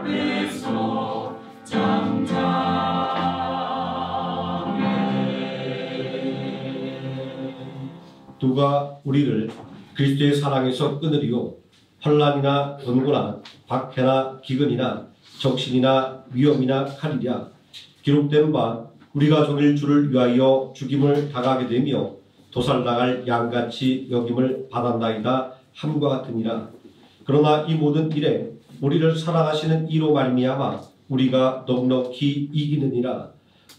안에서 장장해. 누가 우리를 그리스도의 사랑에서 끊으리요? 환난이나 번고나 박해나 기근이나 적신이나 위험이나 칼이랴. 기록된 바 우리가 종일 주를 위하여 죽임을 당하게 되며 도살당할 양같이 여김을 받았나이다 함과 같으니라. 그러나 이 모든 일에 우리를 사랑하시는 이로 말미암아 우리가 넉넉히 이기느니라.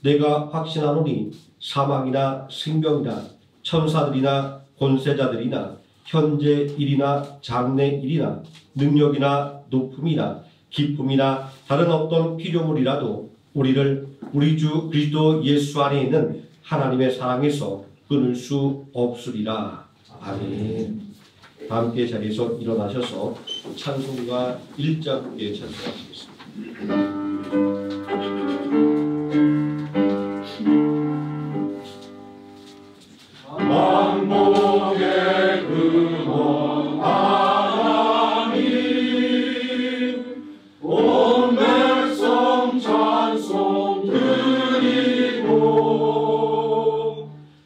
내가 확신하노니 사망이나 생명이나 천사들이나 권세자들이나 현재 일이나 장래 일이나 능력이나 높음이나 기쁨이나 다른 어떤 피조물이라도 우리를 우리 주 그리스도 예수 안에 있는 하나님의 사랑에서 끊을 수 없으리라. 아멘. 다 함께 자리에서 일어나셔서 찬송가 1장 함께 찬송하시겠습니다. 만복의 근원 하나님, 온 백성 찬송 드리고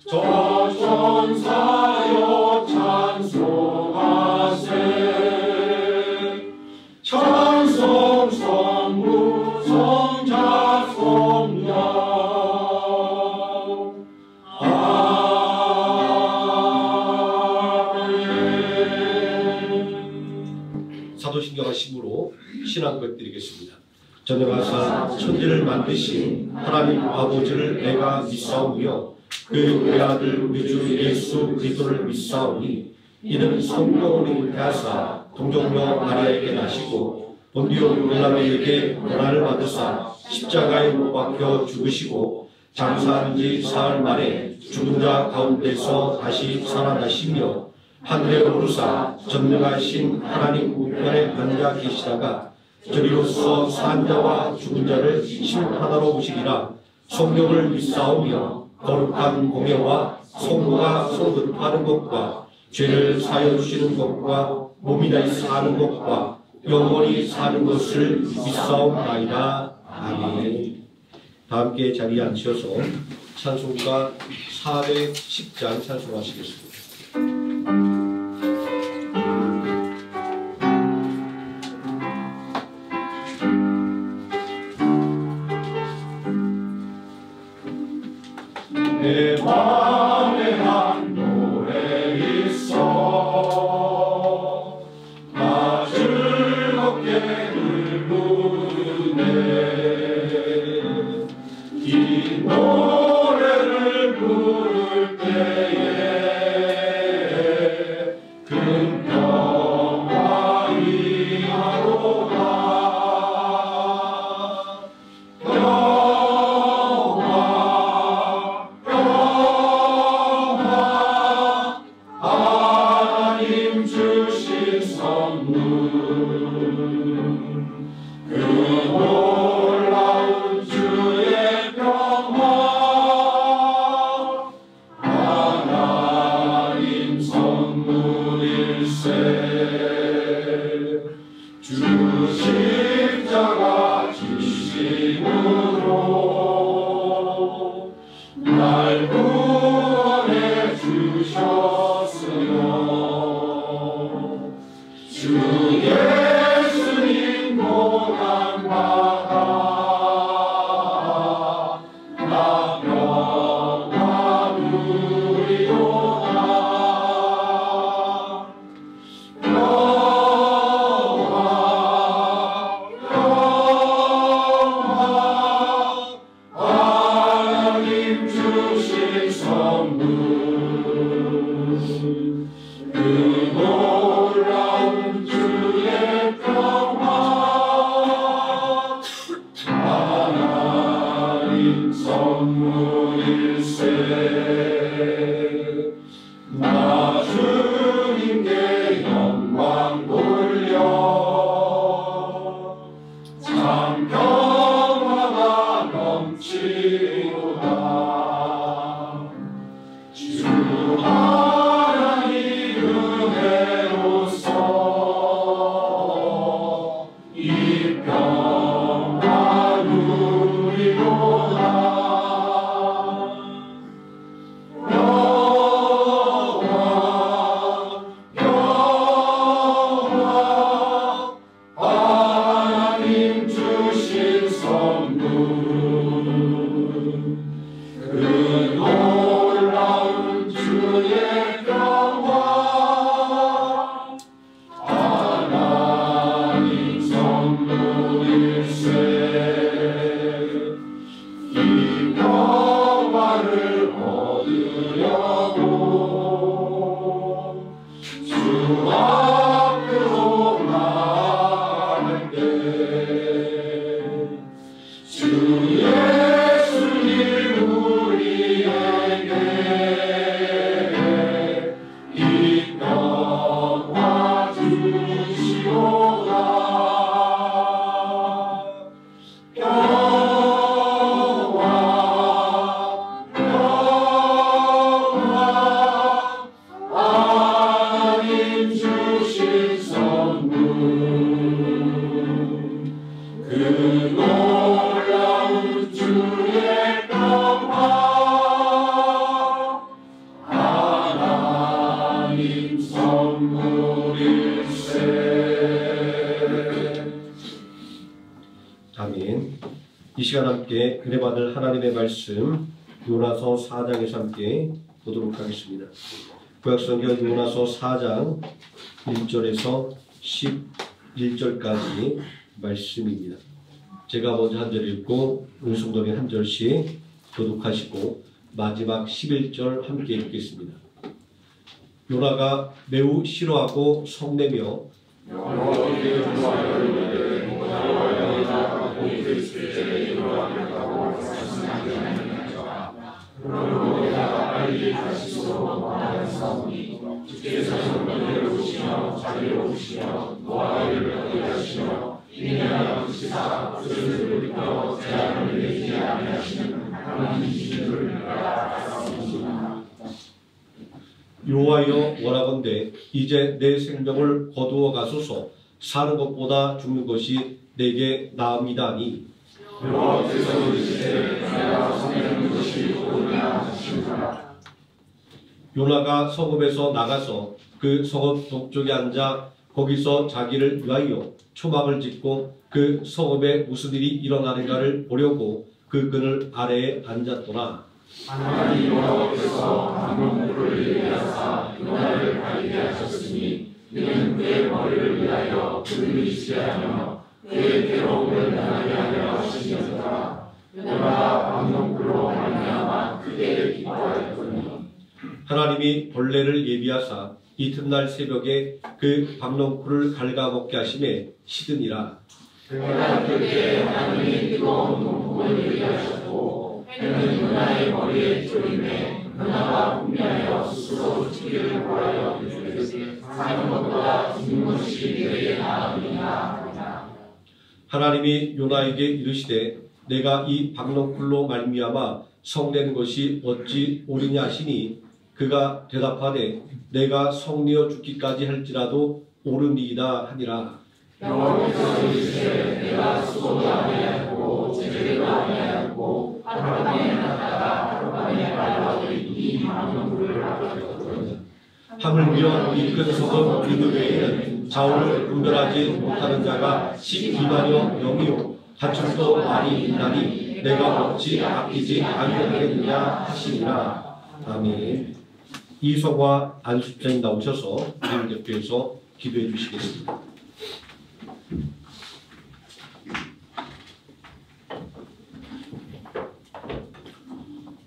저 천사여 찬송하세. 찬송 성부 성자 성령 사도신경과 심으로 신앙 고백드리겠습니다. 전능하사 천지를 만드신 하나님 아버지를 내가 믿사오며 그 외아들 우리 주 예수 그리스도를 믿사오니 이는 성령으로 잉태하사 동정녀 마리아에게 나시고 본디오 빌라도에게 고난을 받으사 십자가에 못 박혀 죽으시고 장사한 지 사흘 만에 죽은 자 가운데서 다시 살아나시며 하늘에 오르사 전능하신 하나님 우편에 앉아 계시다가 저리로서 산 자와 죽은 자를 심판하러 오시리라. 성령을 믿사오며 거룩한 공예와 성부가 소급하는 것과 죄를 사여 주시는 것과 몸이 다시 사는 것과 영원히 사는 것을 믿사옵나이다. 아멘. 다 함께 자리에 앉으셔서 찬송가 410장 찬송하시겠습니다. 내 맘에 한 노래 있어 나 즐겁게 늘 부르네. 이 노래를 부를 때에 큰 평화 임하도다. 이 평 놀라운 주의 평화 하나님 선물일세. 아멘. 이 시간 함께 은혜 받을 하나님의 말씀 요나서 4장에서 함께 보도록 하겠습니다. 구약성경 요나서 4장 1절에서 11절까지 말씀입니다. 제가 먼저 한 절 읽고 은송동이 한 절씩 교독하시고 마지막 11절 함께 읽겠습니다. 요나가 매우 싫어하고 성내며 여호와여 원하건대 이제 내 생명을 거두어 가소서. 사는 것보다 죽는 것이 내게 나음이다니. 여호와께서 이르시되 내가 성내는 것이 옳으냐 하시니라. 요나가 성읍에서 나가서 그 성읍 동쪽에 앉아 거기서 자기를 위하여 초막을 짓고 그 성읍에 무슨 일이 일어나는가를 보려고 그 그늘 아래에 앉았더라. 하나님 여호와께서 방문물을 예비하사 요나를 가리게 하셨으니 이는 그의 머리를 위하여 그를 지시하며 그의 괴로움을 나게 하려 하시니라. 요나가 방문물로 말미암아 크게 기뻐하였더니 하나님이 벌레를 예비하사 이튿날 새벽에 그 박농쿨을 갉아먹게 하심에 시드니라. 해가 뜨게 하나님이 뜨거운 동풍을 예비하셨고 해는 요나의 머리에 쪼임에 요나가 분명하여 스스로 죽기를 구하여 이르되 사는 것보다 죽는 것이 내게 나으니라. 하나님이 요나에게 이르시되 내가 이 박농쿨로 말미암아 성내는 것이 어찌 옳으냐 하시니 그가 대답하되 내가 성내어 죽기까지 할지라도 옳으니이다 하니라. 여호와께서 이르시되 내가 수고도 아니하였고 제대로 아니하였고 하룻밤에 났다가 하룻밤에 말라버린 이 방문물을 아꼈거든. 하물며 이 큰 성읍 그 외에는 좌우를 분별하지 못하는 자가 12만여 명이요 가축도 많이 있나니 내가 어찌 아끼지 아니하겠느냐 하시니라. 아멘. 이성화 안수장이 나오셔서 우리를 대표해서 기도해 주시겠습니다.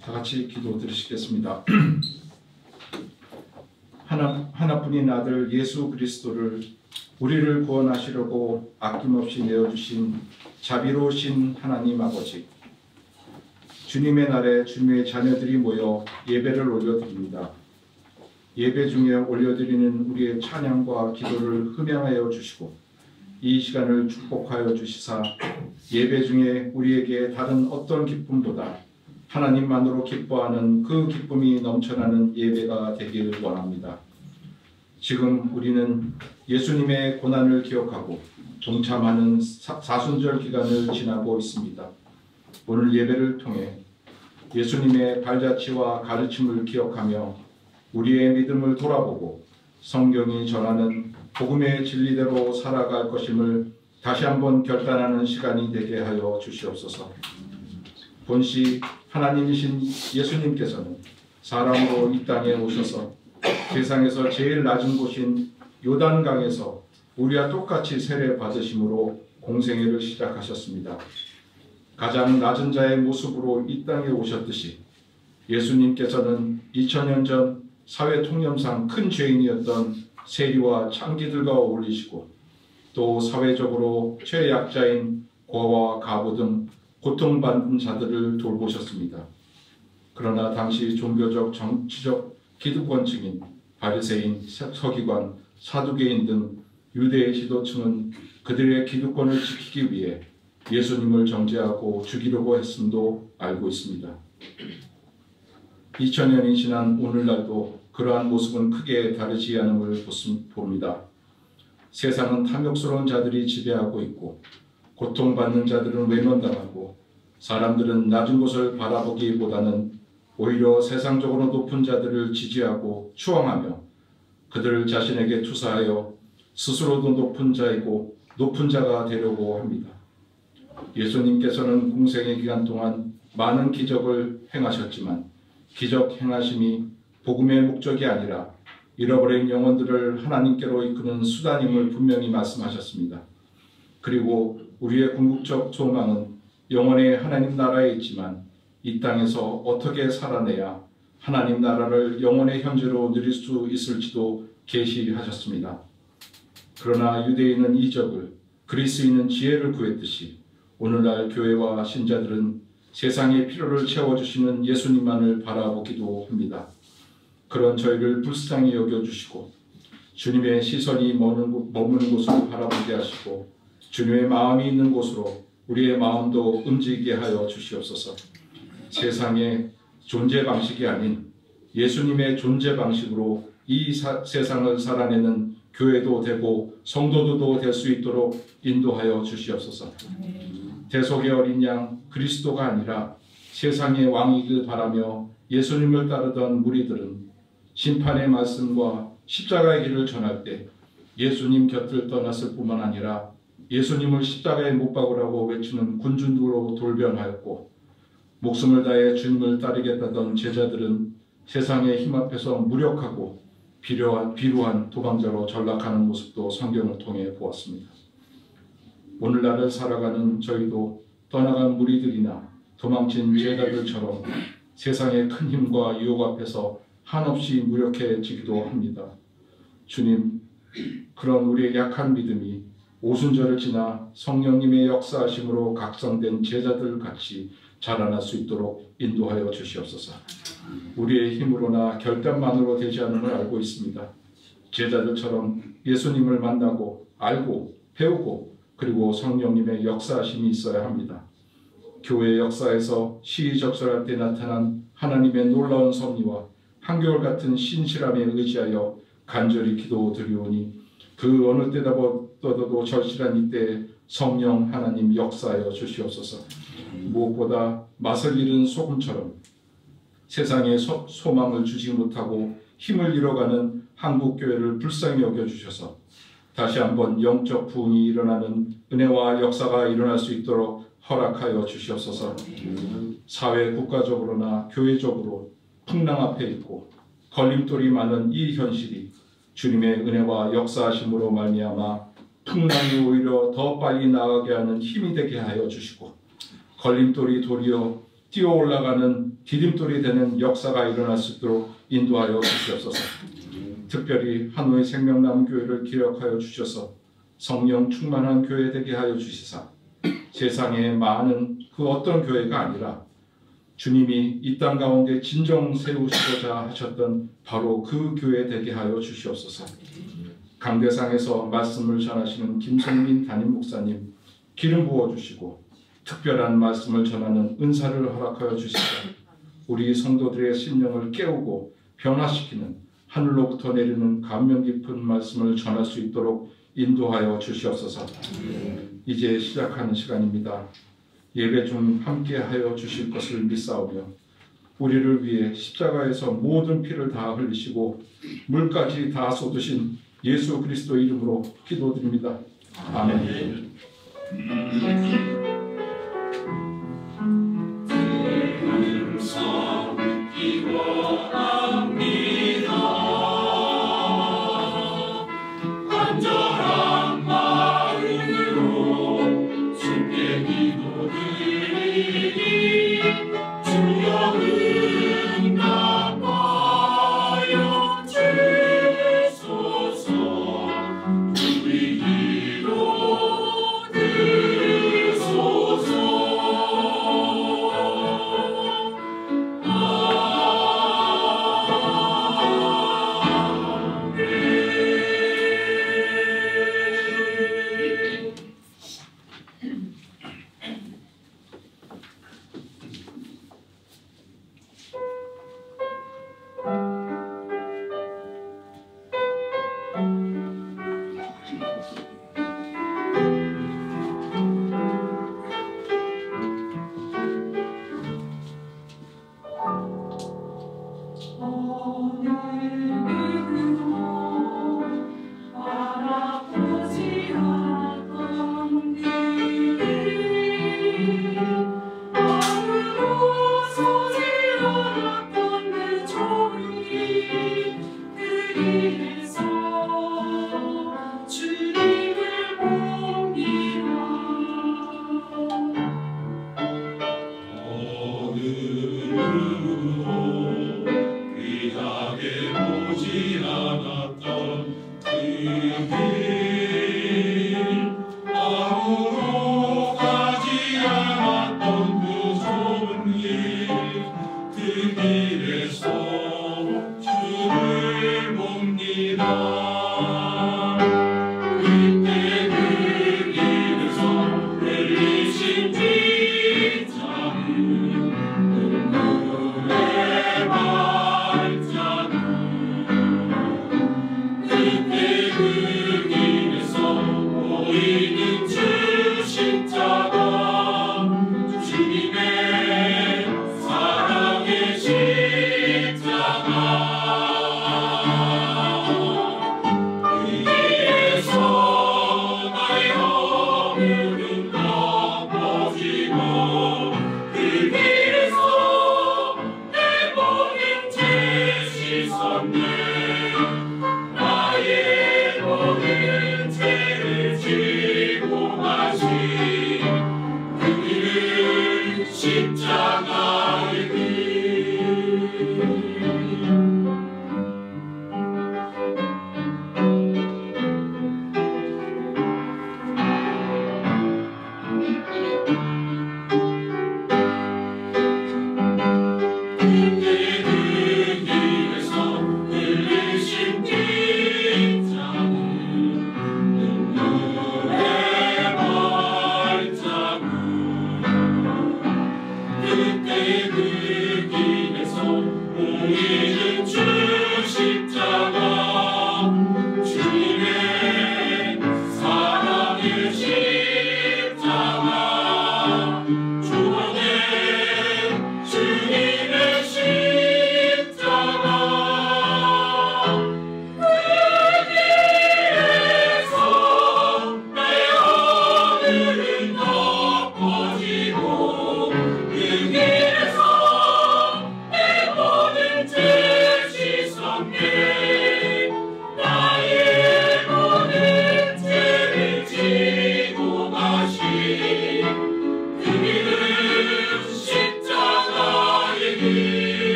다 같이 기도 드리시겠습니다. 하나뿐인 아들 예수 그리스도를 우리를 구원하시려고 아낌없이 내어주신 자비로우신 하나님 아버지, 주님의 날에 주님의 자녀들이 모여 예배를 올려드립니다. 예배 중에 올려드리는 우리의 찬양과 기도를 흠양하여 주시고 이 시간을 축복하여 주시사 예배 중에 우리에게 다른 어떤 기쁨보다 하나님만으로 기뻐하는 그 기쁨이 넘쳐나는 예배가 되기를 원합니다. 지금 우리는 예수님의 고난을 기억하고 동참하는 사순절 기간을 지나고 있습니다. 오늘 예배를 통해 예수님의 발자취와 가르침을 기억하며 우리의 믿음을 돌아보고 성경이 전하는 복음의 진리대로 살아갈 것임을 다시 한번 결단하는 시간이 되게 하여 주시옵소서. 본시 하나님이신 예수님께서는 사람으로 이 땅에 오셔서 세상에서 제일 낮은 곳인 요단강에서 우리와 똑같이 세례 받으심으로 공생애를 시작하셨습니다. 가장 낮은 자의 모습으로 이 땅에 오셨듯이 예수님께서는 2000년 전 사회 통념상 큰 죄인이었던 세리와 창기들과 어울리시고 또 사회적으로 최약자인 고아와 가부 등 고통받는 자들을 돌보셨습니다. 그러나 당시 종교적 정치적 기득권층인 바리새인, 서기관, 사두개인 등 유대의 지도층은 그들의 기득권을 지키기 위해 예수님을 정죄하고 죽이려고 했음도 알고 있습니다. 2000년이 지난 오늘날도 그러한 모습은 크게 다르지 않음을 봅니다. 세상은 탐욕스러운 자들이 지배하고 있고 고통받는 자들은 외면당하고 사람들은 낮은 곳을 바라보기보다는 오히려 세상적으로 높은 자들을 지지하고 추앙하며 그들을 자신에게 투사하여 스스로도 높은 자이고 높은 자가 되려고 합니다. 예수님께서는 공생의 기간 동안 많은 기적을 행하셨지만 기적 행하심이 복음의 목적이 아니라 잃어버린 영혼들을 하나님께로 이끄는 수단임을 분명히 말씀하셨습니다. 그리고 우리의 궁극적 소망은 영원의 하나님 나라에 있지만 이 땅에서 어떻게 살아내야 하나님 나라를 영원의 현재로 누릴 수 있을지도 계시하셨습니다. 그러나 유대인은 이적을, 그리스인은 지혜를 구했듯이 오늘날 교회와 신자들은 세상의 필요를 채워주시는 예수님만을 바라보기도 합니다. 그런 저희를 불쌍히 여겨주시고 주님의 시선이 머무는 곳으로 바라보게 하시고 주님의 마음이 있는 곳으로 우리의 마음도 움직이게 하여 주시옵소서. 세상의 존재 방식이 아닌 예수님의 존재 방식으로 이 세상을 살아내는 교회도 되고 성도들도 될 수 있도록 인도하여 주시옵소서. 대속의 어린 양 그리스도가 아니라 세상의 왕이길 바라며 예수님을 따르던 무리들은 심판의 말씀과 십자가의 길을 전할 때 예수님 곁을 떠났을 뿐만 아니라 예수님을 십자가에 못 박으라고 외치는 군중으로 돌변하였고 목숨을 다해 주님을 따르겠다던 제자들은 세상의 힘 앞에서 무력하고 비루한 도망자로 전락하는 모습도 성경을 통해 보았습니다. 오늘날을 살아가는 저희도 떠나간 무리들이나 도망친 제자들처럼 세상의 큰 힘과 유혹 앞에서 한없이 무력해지기도 합니다. 주님, 그런 우리의 약한 믿음이 오순절을 지나 성령님의 역사하심으로 각성된 제자들 같이 자라날 수 있도록 인도하여 주시옵소서. 우리의 힘으로나 결단만으로 되지 않음을 알고 있습니다. 제자들처럼 예수님을 만나고 알고 배우고 그리고 성령님의 역사하심이 있어야 합니다. 교회 역사에서 시의적절할 때 나타난 하나님의 놀라운 섭리와 한겨울같은 신실함에 의지하여 간절히 기도드리오니 그 어느 때보다도 절실한 이때에 성령 하나님 역사하여 주시옵소서. 무엇보다 맛을 잃은 소금처럼 세상에 소망을 주지 못하고 힘을 잃어가는 한국교회를 불쌍히 여겨주셔서 다시 한번 영적 부흥이 일어나는 은혜와 역사가 일어날 수 있도록 허락하여 주시옵소서. 사회 국가적으로나 교회적으로 풍랑 앞에 있고 걸림돌이 많은 이 현실이 주님의 은혜와 역사하심으로 말미암아 풍랑이 오히려 더 빨리 나가게 하는 힘이 되게 하여 주시고 걸림돌이 도리어 뛰어 올라가는 디딤돌이 되는 역사가 일어날 수 있도록 인도하여 주시옵소서. 특별히 한우의 생명나무 교회를 기억하여 주셔서 성령 충만한 교회 되게 하여 주시사 세상에 많은 그 어떤 교회가 아니라 주님이 이 땅 가운데 진정 세우시고자 하셨던 바로 그 교회 되게 하여 주시옵소서. 강대상에서 말씀을 전하시는 김성민 담임 목사님 기름 부어주시고 특별한 말씀을 전하는 은사를 허락하여 주시사 우리 성도들의 심령을 깨우고 변화시키는 하늘로부터 내리는 감명 깊은 말씀을 전할 수 있도록 인도하여 주시옵소서. 이제 시작하는 시간입니다. 예배 중 함께하여 주실 것을 믿사오며 우리를 위해 십자가에서 모든 피를 다 흘리시고 물까지 다 쏟으신 예수 그리스도 이름으로 기도드립니다. 아멘. 주소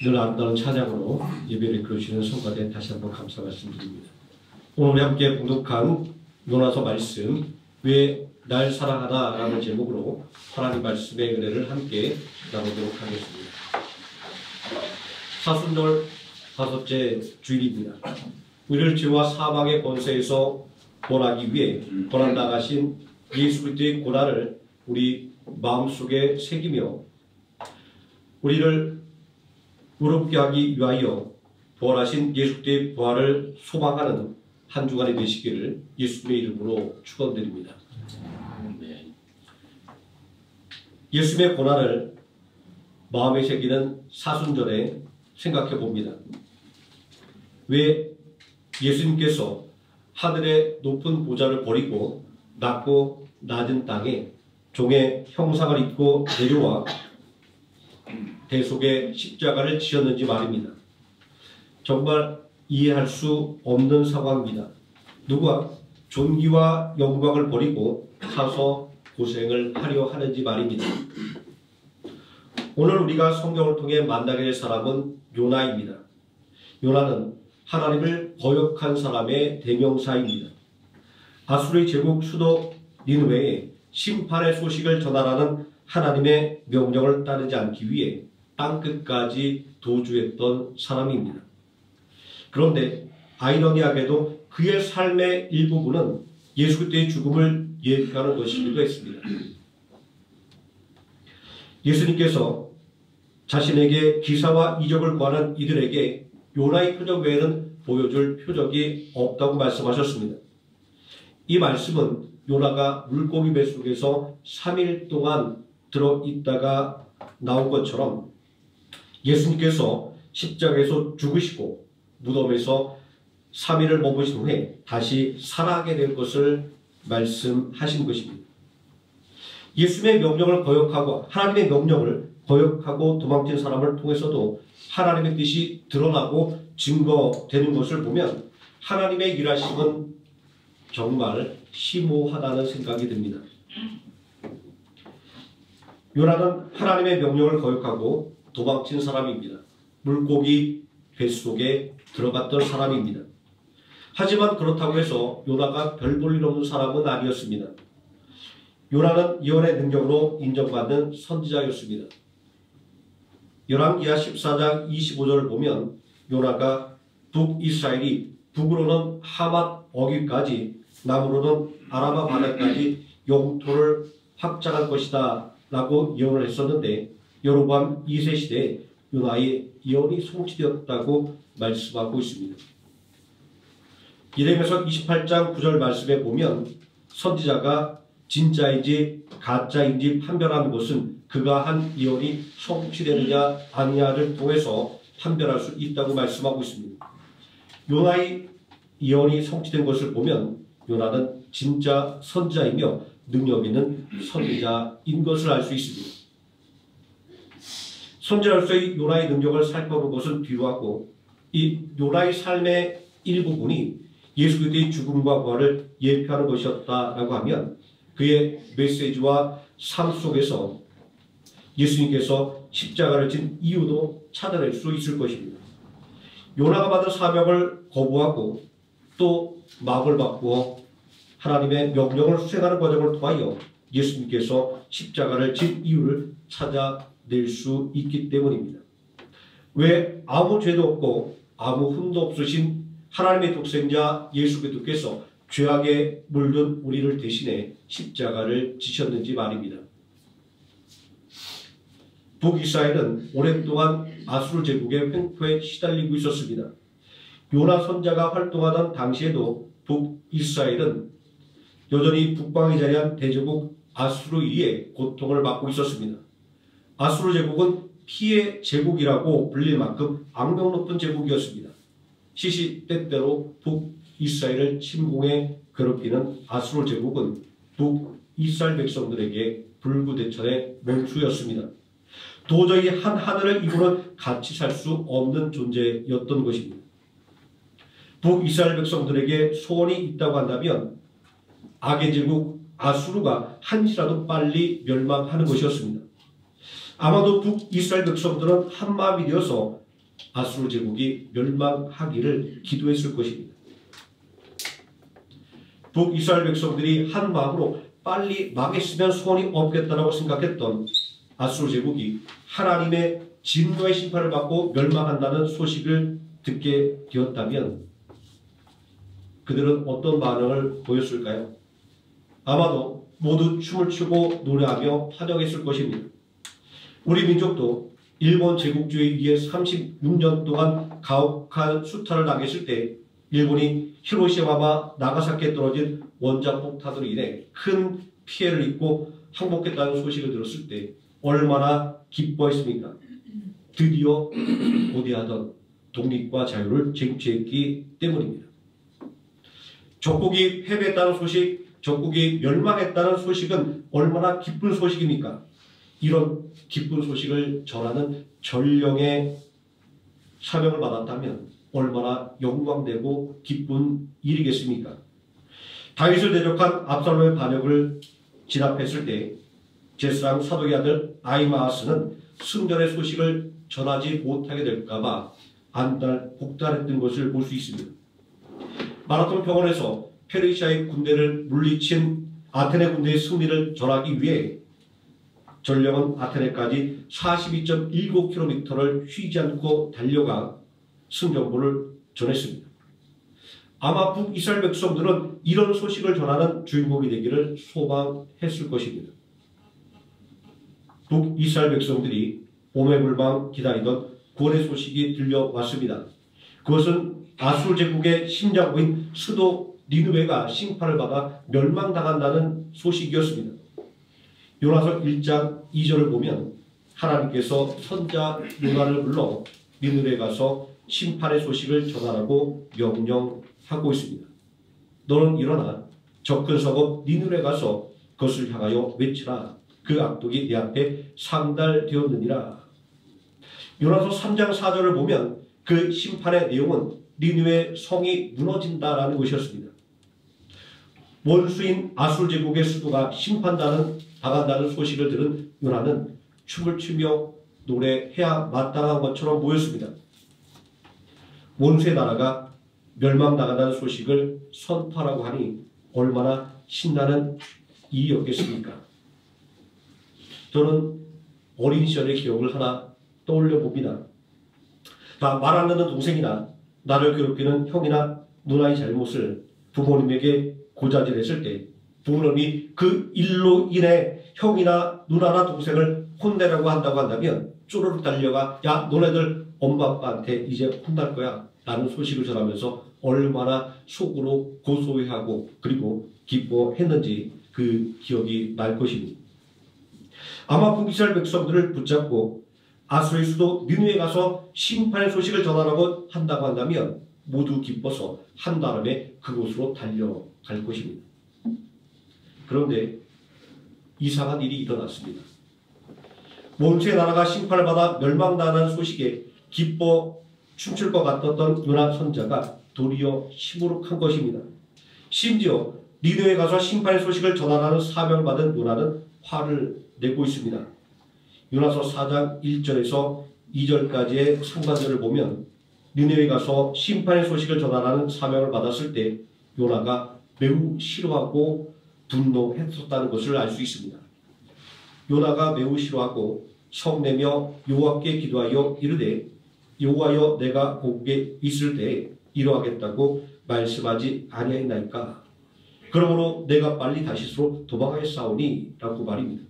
늘 아름다운 찬양으로 예배를 이끌어주시는 성가대 다시 한번 감사 말씀드립니다. 오늘 함께 봉독한 요나서 말씀 왜 날 사랑하나 라는 제목으로 하나님 말씀의 은혜를 함께 나누도록 하겠습니다. 사순절 5째 주일입니다. 우리를 죄와 사망의 권세에서 구원하기 위해 고난당하신 예수 그리스도의 고난을 우리 마음속에 새기며 우리를 의롭게 하기 위하여 부활하신 예수 그리스도의 부활을 소망하는 한 주간이 되시기를 예수님의 이름으로 축원드립니다. 예수님의 고난을 마음에 새기는 사순절에 생각해 봅니다. 왜 예수님께서 하늘의 높은 보좌를 버리고 낮고 낮은 땅에 종의 형상을 입고 내려와 대속의 십자가를 지셨는지 말입니다. 정말 이해할 수 없는 상황입니다. 누가 존귀와 영광을 버리고 사서 고생을 하려 하는지 말입니다. 오늘 우리가 성경을 통해 만나게 될 사람은 요나입니다. 요나는 하나님을 거역한 사람의 대명사입니다. 아수르의 제국 수도 니느웨에 심판의 소식을 전하라는 하나님의 명령을 따르지 않기 위해 땅끝까지 도주했던 사람입니다. 그런데 아이러니하게도 그의 삶의 일부분은 예수 그리스도의 죽음을 예표하는 것이기도 했습니다. 예수님께서 자신에게 기사와 이적을 구하는 이들에게 요나의 표적 외에는 보여줄 표적이 없다고 말씀하셨습니다. 이 말씀은 요나가 물고기 뱃속에서 3일 동안 들어있다가 나온 것처럼 예수님께서 십자가에서 죽으시고 무덤에서 3일을 머무신 후에 다시 살아가게 될 것을 말씀하신 것입니다. 예수님의 명령을 거역하고 하나님의 명령을 거역하고 도망친 사람을 통해서도 하나님의 뜻이 드러나고 증거되는 것을 보면 하나님의 일하심은 정말 심오하다는 생각이 듭니다. 요나는 하나님의 명령을 거역하고 도망친 사람입니다. 물고기 뱃속에 들어갔던 사람입니다. 하지만 그렇다고 해서 요나가 별 볼 일 없는 사람은 아니었습니다. 요나는 예언의 능력으로 인정받는 선지자였습니다. 열왕기하 14장 25절을 보면 요나가 북이스라엘이 북으로는 하맛 어귀까지 남으로는 아라바 바다까지 영토를 확장할 것이다 라고 예언을 했었는데 여로보암 2세 시대에 요나의 예언이 성취되었다고 말씀하고 있습니다. 예레미야서 28장 9절 말씀에 보면 선지자가 진짜인지 가짜인지 판별하는 것은 그가 한 예언이 성취되느냐 아니냐를 통해서 판별할 수 있다고 말씀하고 있습니다. 요나의 예언이 성취된 것을 보면 요나는 진짜 선지자이며 능력 있는 선지자인 것을 알 수 있습니다. 선지자로서의 요나의 능력을 살펴본 것은 뒤로 하고 이 요나의 삶의 일부분이 예수 그리스도의 죽음과 부활을 예표하는 것이었다라고 하면 그의 메시지와 삶 속에서 예수님께서 십자가를 진 이유도 찾아낼 수 있을 것입니다. 요나가 받은 사명을 거부하고 또 마음을 바꾸어 하나님의 명령을 수행하는 과정을 통하여 예수님께서 십자가를 진 이유를 찾아낼 수 있기 때문입니다. 왜 아무 죄도 없고 아무 흠도 없으신 하나님의 독생자 예수 그리스도께서 죄악에 물든 우리를 대신해 십자가를 지셨는지 말입니다. 북이스라엘은 오랫동안 아수르 제국의 횡포에 시달리고 있었습니다. 요나 선자가 활동하던 당시에도 북이스라엘은 여전히 북방에 자리한 대제국 아수르의 고통을 받고 있었습니다. 아수르 제국은 피의 제국이라고 불릴 만큼 악명 높은 제국이었습니다. 시시때때로 북이스라엘을 침공해 괴롭히는 아수르 제국은 북이스라엘 백성들에게 불구대천의 맹수였습니다. 도저히 한 하늘을 이루는 같이 살 수 없는 존재였던 것입니다. 북이스라엘 백성들에게 소원이 있다고 한다면 악의 제국 아수르가 한시라도 빨리 멸망하는 것이었습니다. 아마도 북이스라엘 백성들은 한마음이 되어서 아수르 제국이 멸망하기를 기도했을 것입니다. 북이스라엘 백성들이 한 마음으로 빨리 망했으면 소원이 없겠다라고 생각했던 아수르 제국이 하나님의 진노의 심판을 받고 멸망한다는 소식을 듣게 되었다면 그들은 어떤 반응을 보였을까요? 아마도 모두 춤을 추고 노래하며 환영했을 것입니다. 우리 민족도 일본 제국주의에 의해 36년 동안 가혹한 수탈을 당했을 때 일본이 히로시마와 나가사키에 떨어진 원자 폭탄으로 인해 큰 피해를 입고 항복했다는 소식을 들었을 때 얼마나 기뻐했습니까? 드디어 고대하던 독립과 자유를 쟁취했기 때문입니다. 적국이 패배했다는 소식, 적국이 멸망했다는 소식은 얼마나 기쁜 소식입니까? 이런 기쁜 소식을 전하는 전령의 사명을 받았다면 얼마나 영광되고 기쁜 일이겠습니까? 다윗을 대적한 압살롬의 반역을 진압했을 때 제스랑 사독의 아들 아히마아스는 승전의 소식을 전하지 못하게 될까봐 복달했던 것을 볼 수 있습니다. 마라톤 평원에서 페르시아의 군대를 물리친 아테네 군대의 승리를 전하기 위해 전령은 아테네까지 42.19km를 쉬지 않고 달려가 승정보를 전했습니다. 아마 북이스라엘 백성들은 이런 소식을 전하는 주인공이 되기를 소망했을 것입니다. 북이스라엘 백성들이 오매불망 기다리던 구원의 소식이 들려왔습니다. 그것은 아수르 제국의 심장부인 수도 니느웨가 심판을 받아 멸망당한다는 소식이었습니다. 요나서 1장 2절을 보면 하나님께서 선자 요나를 불러 니느웨에 가서 심판의 소식을 전하라고 명령하고 있습니다. 너는 일어나 저 큰 성읍 니느웨에 가서 그것을 향하여 외치라. 그 악독이 내 앞에 상달되었느니라. 요나서 3장 4절을 보면 그 심판의 내용은 니느웨 성이 무너진다라는 것이었습니다. 원수인 아수르 제국의 수도가 심판당한다는 소식을 들은 요나는 춤을 추며 노래해야 마땅한 것처럼 보였습니다. 원수의 나라가 멸망당한다는 소식을 선포하라고 하니 얼마나 신나는 일이었겠습니까? 저는 어린 시절의 기억을 하나 떠올려 봅니다. 말 안 듣는 동생이나 나를 괴롭히는 형이나 누나의 잘못을 부모님에게 고자질했을 때 부모님이 그 일로 인해 형이나 누나나 동생을 혼내라고 한다고 한다면 쪼르륵 달려가 야 너네들 엄마 아빠한테 이제 혼날 거야 라는 소식을 전하면서 얼마나 속으로 고소해하고 그리고 기뻐했는지 그 기억이 날 것입니다. 아마 북이스라엘 백성들을 붙잡고 아수르의 수도 니느웨에 가서 심판의 소식을 전하라고 한다고 한다면 모두 기뻐서 한달음에 그곳으로 달려갈 것입니다. 그런데 이상한 일이 일어났습니다. 원수의 나라가 심판을 받아 멸망당하는 소식에 기뻐 춤출 것 같았던 요나 선자가 도리어 시무룩한 것입니다. 심지어 니느웨에 가서 심판의 소식을 전하라는 사명을 받은 요나는 화를 내고 있습니다. 요나서 4장 1절에서 2절까지의 상반절을 보면 니느웨에 가서 심판의 소식을 전하라는 사명을 받았을 때 요나가 매우 싫어하고 분노했었다는 것을 알 수 있습니다. 요나가 매우 싫어하고 성내며 여호와께 기도하여 이르되 여호와여 내가 고국에 있을 때에 이러하겠다고 말씀하지 아니하였나이까. 그러므로 내가 빨리 다시스로 도망하였사오니 라고 말입니다.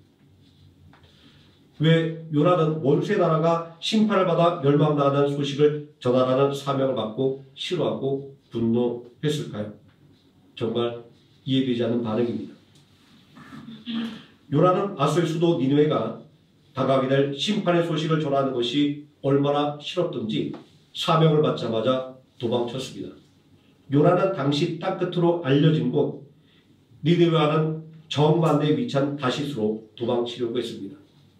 왜 요나는 원수의 나라가 심판을 받아 멸망당하는 소식을 전하라는 사명을 받고 싫어하고 분노했을까요? 정말 이해되지 않는 반응입니다. 요나는 아수르의 수도 니느웨가 다가오게 될 심판의 소식을 전하는 것이 얼마나 싫었던지 사명을 받자마자 도망쳤습니다. 요나는 당시 땅끝으로 알려진 곳 니느웨와는 정반대에 위치한 다시스로 도망치려고 했습니다.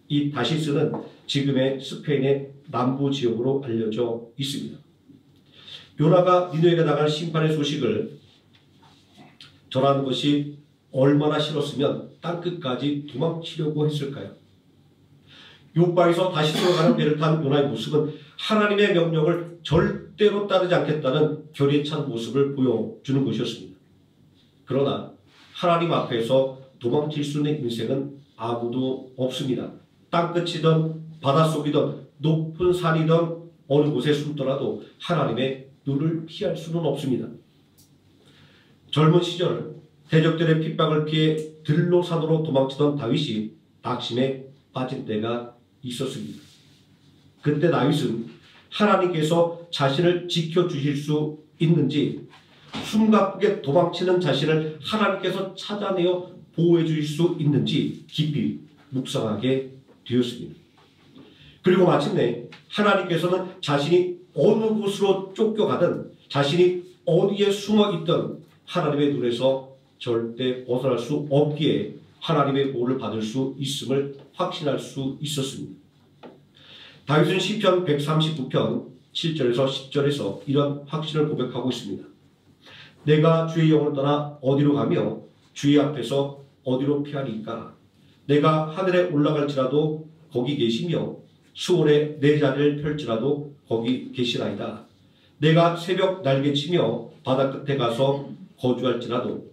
이 다시스는 지금의 스페인의 남부 지역으로 알려져 있습니다. 요나가 니느웨에 나갈 심판의 소식을 전하는 것이 얼마나 싫었으면 땅끝까지 도망치려고 했을까요? 요바에서 다시스로 가는 배를 탄 요나의 모습은 하나님의 명령을 절대로 따르지 않겠다는 결의에 찬 모습을 보여주는 것이었습니다. 그러나 하나님 앞에서 도망칠 수 있는 인생은 아무도 없습니다. 땅끝이든 바닷속이든 높은 산이든 어느 곳에 숨더라도 하나님의 눈을 피할 수는 없습니다. 젊은 시절 대적들의 핍박을 피해 들로 산으로 도망치던 다윗이 낙심에 빠진 때가 있었습니다. 그때 다윗은 하나님께서 자신을 지켜주실 수 있는지, 숨가쁘게 도망치는 자신을 하나님께서 찾아내어 보호해 주실 수 있는지 깊이 묵상하게 되었습니다. 그리고 마침내 하나님께서는 자신이 어느 곳으로 쫓겨가든, 자신이 어디에 숨어 있든 하나님의 눈에서 절대 벗어날 수 없기에 하나님의 보호를 받을 수 있음을 확신할 수 있었습니다. 다윗은 시편 139편 7절에서 10절에서 이런 확신을 고백하고 있습니다. 내가 주의 영을 떠나 어디로 가며 주의 앞에서 어디로 피하리까? 내가 하늘에 올라갈지라도 거기 계시며 수월에 내 자리를 펼지라도 거기 계시나이다. 내가 새벽 날개치며 바다 끝에 가서 거주할지라도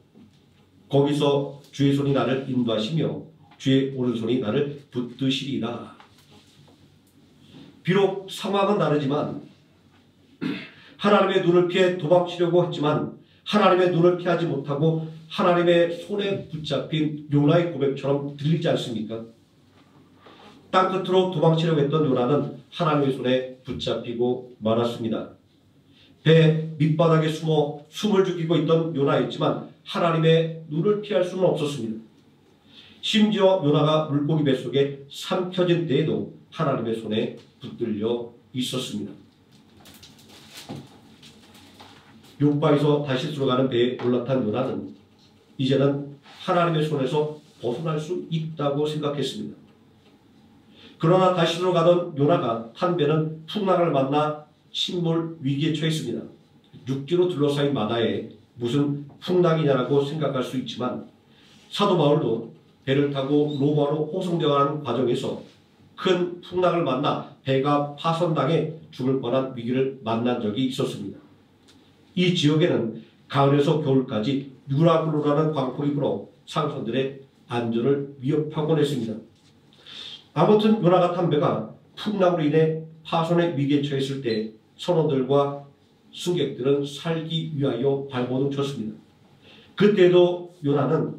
거기서 주의 손이 나를 인도하시며 주의 오른손이 나를 붙드시리라. 비록 상황은 다르지만, 하나님의 눈을 피해 도망치려고 했지만 하나님의 눈을 피하지 못하고 하나님의 손에 붙잡힌 요나의 고백처럼 들리지 않습니까? 땅끝으로 도망치려고 했던 요나는 하나님의 손에 붙잡히고 말았습니다. 배 밑바닥에 숨어 숨을 죽이고 있던 요나였지만 하나님의 눈을 피할 수는 없었습니다. 심지어 요나가 물고기 뱃속에 삼켜진 때에도 하나님의 손에 붙들려 있었습니다. 욥바에서 다시스로 가는 배에 올라탄 요나는 이제는 하나님의 손에서 벗어날 수 있다고 생각했습니다. 그러나 다시스로 가던 요나가 탄 배는 풍랑을 만나 침몰 위기에 처했습니다. 육지로 둘러싸인 바다에 무슨 풍랑이냐라고 생각할 수 있지만, 사도 바울도 배를 타고 로마로 호송되어가는 과정에서 큰 풍랑을 만나 배가 파손당해 죽을 뻔한 위기를 만난 적이 있었습니다. 이 지역에는 가을에서 겨울까지 유라굴로라는 광풍이 불어 상선들의 안전을 위협하곤 했습니다. 아무튼 요나가 탄 배가 풍랑으로 인해 파손의 위기에 처했을 때 선원들과 승객들은 살기 위하여 발버둥 쳤습니다. 그때도 요나는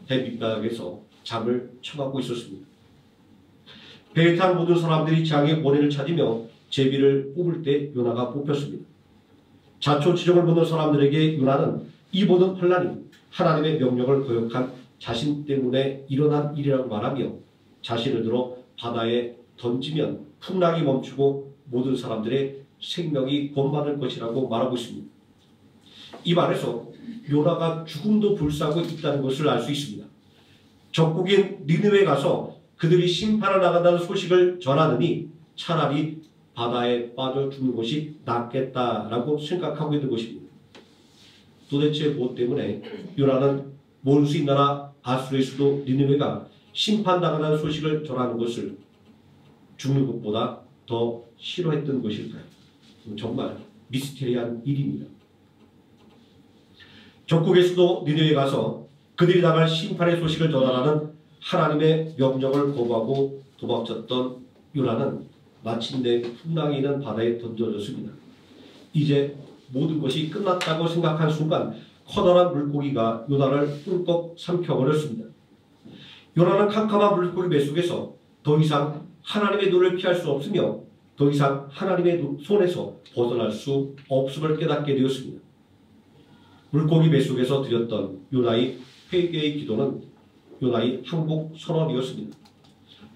배 밑바닥에서 잠을 청하고 있었습니다. 배에 탄 모든 사람들이 재앙의 원인을 찾으며 제비를 뽑을 때 요나가 뽑혔습니다. 자초지종을 묻는 사람들에게 요나는 이 모든 혼란이 하나님의 명령을 거역한 자신 때문에 일어난 일이라고 말하며 자신을 들어 바다에 던지면 풍랑이 멈추고 모든 사람들의 생명이 본받을 것이라고 말하고 있습니다. 이 말에서 요나가 죽음도 불사하고 있다는 것을 알 수 있습니다. 적국인 니느웨에 가서 그들이 심판을 나간다는 소식을 전하느니 차라리 바다에 빠져 죽는 것이 낫겠다라고 생각하고 있는 것입니다. 도대체 무엇 때문에 요나는 몰수인 나라 아수르의 수도 니느웨가 심판당한다는 소식을 전하는 것을 죽는 것보다 더 싫어했던 것일까요? 정말 미스테리한 일입니다. 적국의 수도 니느웨에 가서 그들이 당할 심판의 소식을 전하라는 하나님의 명령을 거부하고 도망쳤던 요나는 마침내 풍랑이 있는 바다에 던져졌습니다. 이제 모든 것이 끝났다고 생각한 순간 커다란 물고기가 요나를 꿀꺽 삼켜버렸습니다. 요나는 캄캄한 물고기 뱃속에서 더 이상 하나님의 눈을 피할 수 없으며 더 이상 하나님의 손에서 벗어날 수 없음을 깨닫게 되었습니다. 물고기 뱃속에서 드렸던 요나의 회개의 기도는 요나의 항복 선언이었습니다.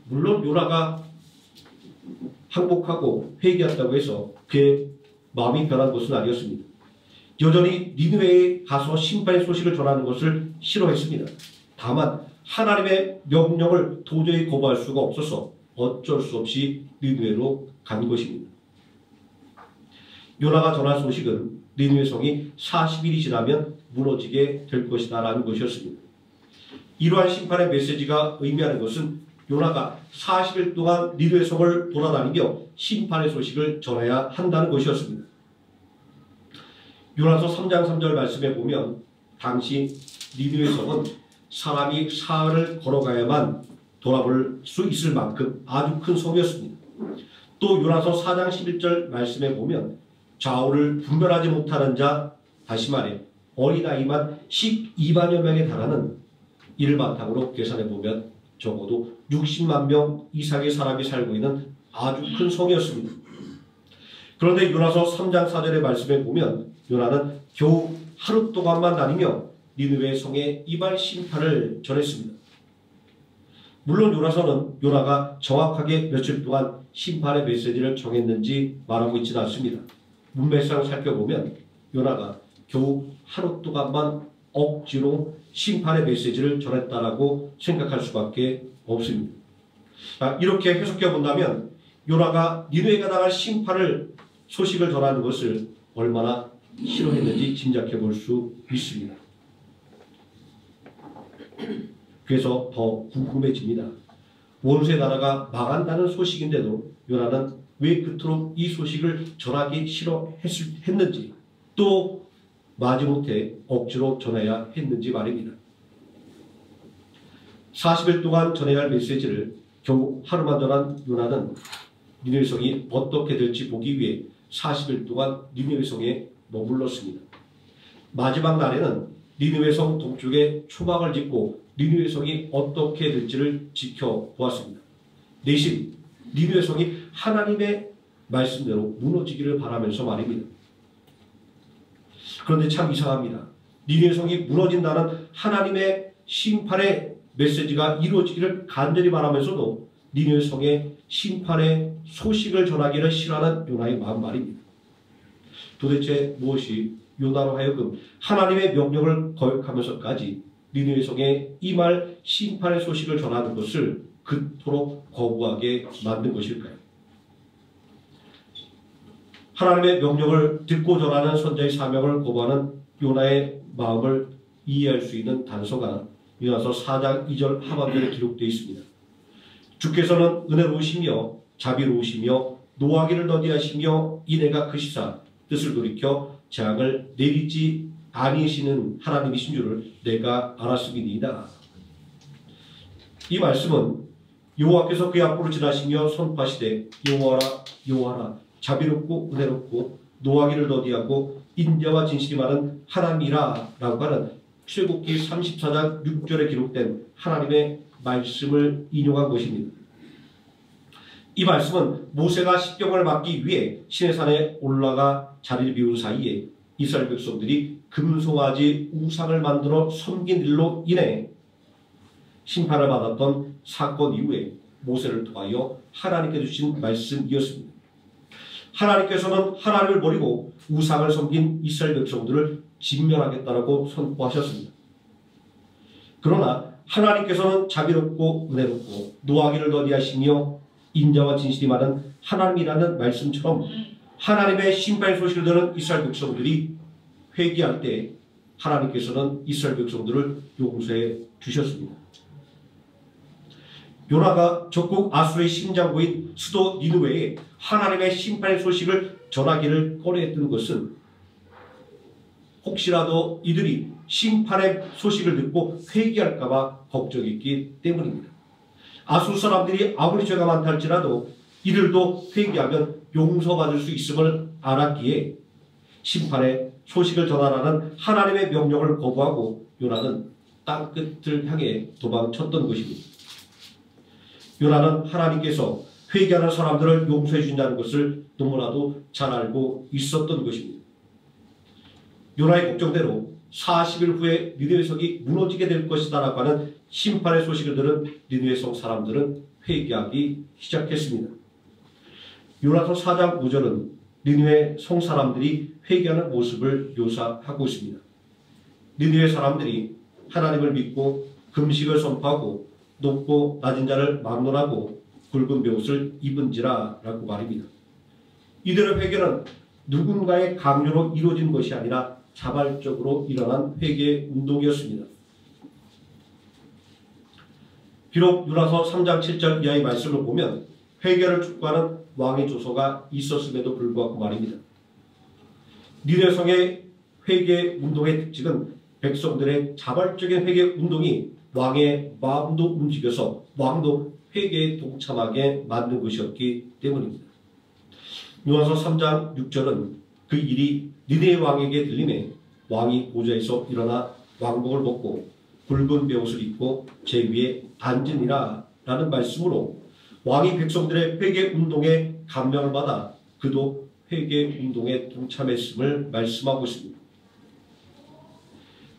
물론 요나가 항복하고 회개한다고 해서 그의 마음이 변한 것은 아니었습니다. 여전히 니느웨에 가서 심판의 소식을 전하는 것을 싫어했습니다. 다만 하나님의 명령을 도저히 거부할 수가 없어서 어쩔 수 없이 니느웨로 간 것입니다. 요나가 전한 소식은 니느웨 성이 40일이 지나면 무너지게 될 것이다 라는 것이었습니다. 이러한 심판의 메시지가 의미하는 것은 요나가 40일 동안 니느웨 성을 돌아다니며 심판의 소식을 전해야 한다는 것이었습니다. 요나서 3장 3절 말씀에 보면 당시 니느웨 성은 사람이 사흘을 걸어가야만 돌아볼 수 있을 만큼 아주 큰 성이었습니다. 또 요나서 4장 11절 말씀에 보면 좌우를 분별하지 못하는 자, 다시 말해 어린아이만 12만여 명에 달하는 이를 바탕으로 계산해 보면 적어도 60만 명 이상의 사람이 살고 있는 아주 큰 성이었습니다. 그런데 요나서 3장 4절의 말씀에 보면 요나는 겨우 하루 동안만 다니며 니느웨 성의 이발 심판을 전했습니다. 물론 요나서는 요나가 정확하게 며칠 동안 심판의 메시지를 정했는지 말하고 있지는 않습니다. 문맥상 살펴보면 요나가 겨우 하루 동안만 억지로 심판의 메시지를 전했다라고 생각할 수밖에 없습니다. 이렇게 해석해 본다면 요나가 니느웨가 당할 심판을 소식을 전하는 것을 얼마나 싫어했는지 짐작해 볼 수 있습니다. 그래서 더 궁금해집니다. 원수의 나라가 망한다는 소식인데도 요나는 왜 그토록 이 소식을 전하기 싫어했는지, 또 마지못해 억지로 전해야 했는지 말입니다. 40일 동안 전해야 할 메시지를 겨우 하루만 전한 요나는 니느웨 성이 어떻게 될지 보기 위해 40일 동안 니느웨 성에 머물렀습니다. 마지막 날에는 니느웨 성 동쪽에 초막을 짓고 니느웨 성이 어떻게 될지를 지켜보았습니다. 내심 니느웨 성이 하나님의 말씀대로 무너지기를 바라면서 말입니다. 그런데 참 이상합니다. 니느웨 성이 무너진다는 하나님의 심판의 메시지가 이루어지기를 간절히 바라면서도 니느웨 성의 심판의 소식을 전하기를 싫어하는 요나의 마음 말입니다. 도대체 무엇이 요나로 하여금 하나님의 명령을 거역하면서까지 니느웨 성에 임할 심판의 소식을 전하는 것을 그토록 거부하게 만든 것일까요? 하나님의 명령을 듣고 전하는 선자의 사명을 거부하는 요나의 마음을 이해할 수 있는 단서가 요나서 4장 2절 하반절에 기록되어 있습니다. 주께서는 은혜로우시며 자비로우시며 노하기를 더디하시며 이내가 크시사 뜻을 돌이켜 재앙을 내리지 아니시는 하나님이신 줄을 내가 알았음이니이다. 이 말씀은 여호와께서 그의 앞으로 지나시며 선포하시되 여호와라 여호와라 자비롭고 은혜롭고 노하기를 더디하고 인자와 진실이 많은 하나님이라 라고 하는 출애굽기 34장 6절에 기록된 하나님의 말씀을 인용한 것입니다. 이 말씀은 모세가 십경을 받기 위해 시내산에 올라가 자리를 비운 사이에 이스라엘 백성들이 금송아지 우상을 만들어 섬긴 일로 인해 심판을 받았던 사건 이후에 모세를 통하여 하나님께 주신 말씀이었습니다. 하나님께서는 하나님을 버리고 우상을 섬긴 이스라엘 백성들을 진멸하겠다라고 선포하셨습니다. 그러나 하나님께서는 자비롭고 은혜롭고 노하기를 더디하시며 인자와 진실이 많은 하나님이라는 말씀처럼 하나님의 심판의 소식을 들은 이스라엘 백성들이 회개할 때 하나님께서는 이스라엘 백성들을 용서해 주셨습니다. 요나가 적국 아수르의 심장부인 수도 니느웨에 하나님의 심판의 소식을 전하기를 꺼려했던 것은 혹시라도 이들이 심판의 소식을 듣고 회개할까 봐 걱정했기 때문입니다. 아수르 사람들이 아무리 죄가 많다 할지라도 이들도 회개하면 용서받을 수 있음을 알았기에 심판의 소식을 전하라는 하나님의 명령을 거부하고 요나는 땅끝을 향해 도망쳤던 것입니다. 요나는 하나님께서 회개하는 사람들을 용서해 준다는 것을 너무나도 잘 알고 있었던 것입니다. 요나의 걱정대로 40일 후에 니느웨 성이 무너지게 될 것이다 라고 하는 심판의 소식을 들은 니느웨 성 사람들은 회개하기 시작했습니다. 요나서 4장 5절은 니느웨 성 사람들이 회개하는 모습을 묘사하고 있습니다. 니느웨 사람들이 하나님을 믿고 금식을 선포하고 높고 낮은 자를 막론하고 굵은 베옷을 입은지라 라고 말입니다. 이들의 회개는 누군가의 강요로 이루어진 것이 아니라 자발적으로 일어난 회개 운동이었습니다. 비록 유다서 3장 7절 이하의 말씀을 보면 회개를 촉구하는 왕의 조서가 있었음에도 불구하고 말입니다. 니느웨성의 회개 운동의 특징은 백성들의 자발적인 회개 운동이 왕의 마음도 움직여서 왕도 회개에 동참하게 만든 것이었기 때문입니다. 요한서 3장 6절은 그 일이 니느웨 왕에게 들리매 왕이 보좌에서 일어나 왕복을 벗고 붉은 베옷을 입고 제 위에 앉으니라 라는 말씀으로 왕이 백성들의 회개 운동에 감명을 받아 그도 회개 운동에 동참했음을 말씀하고 있습니다.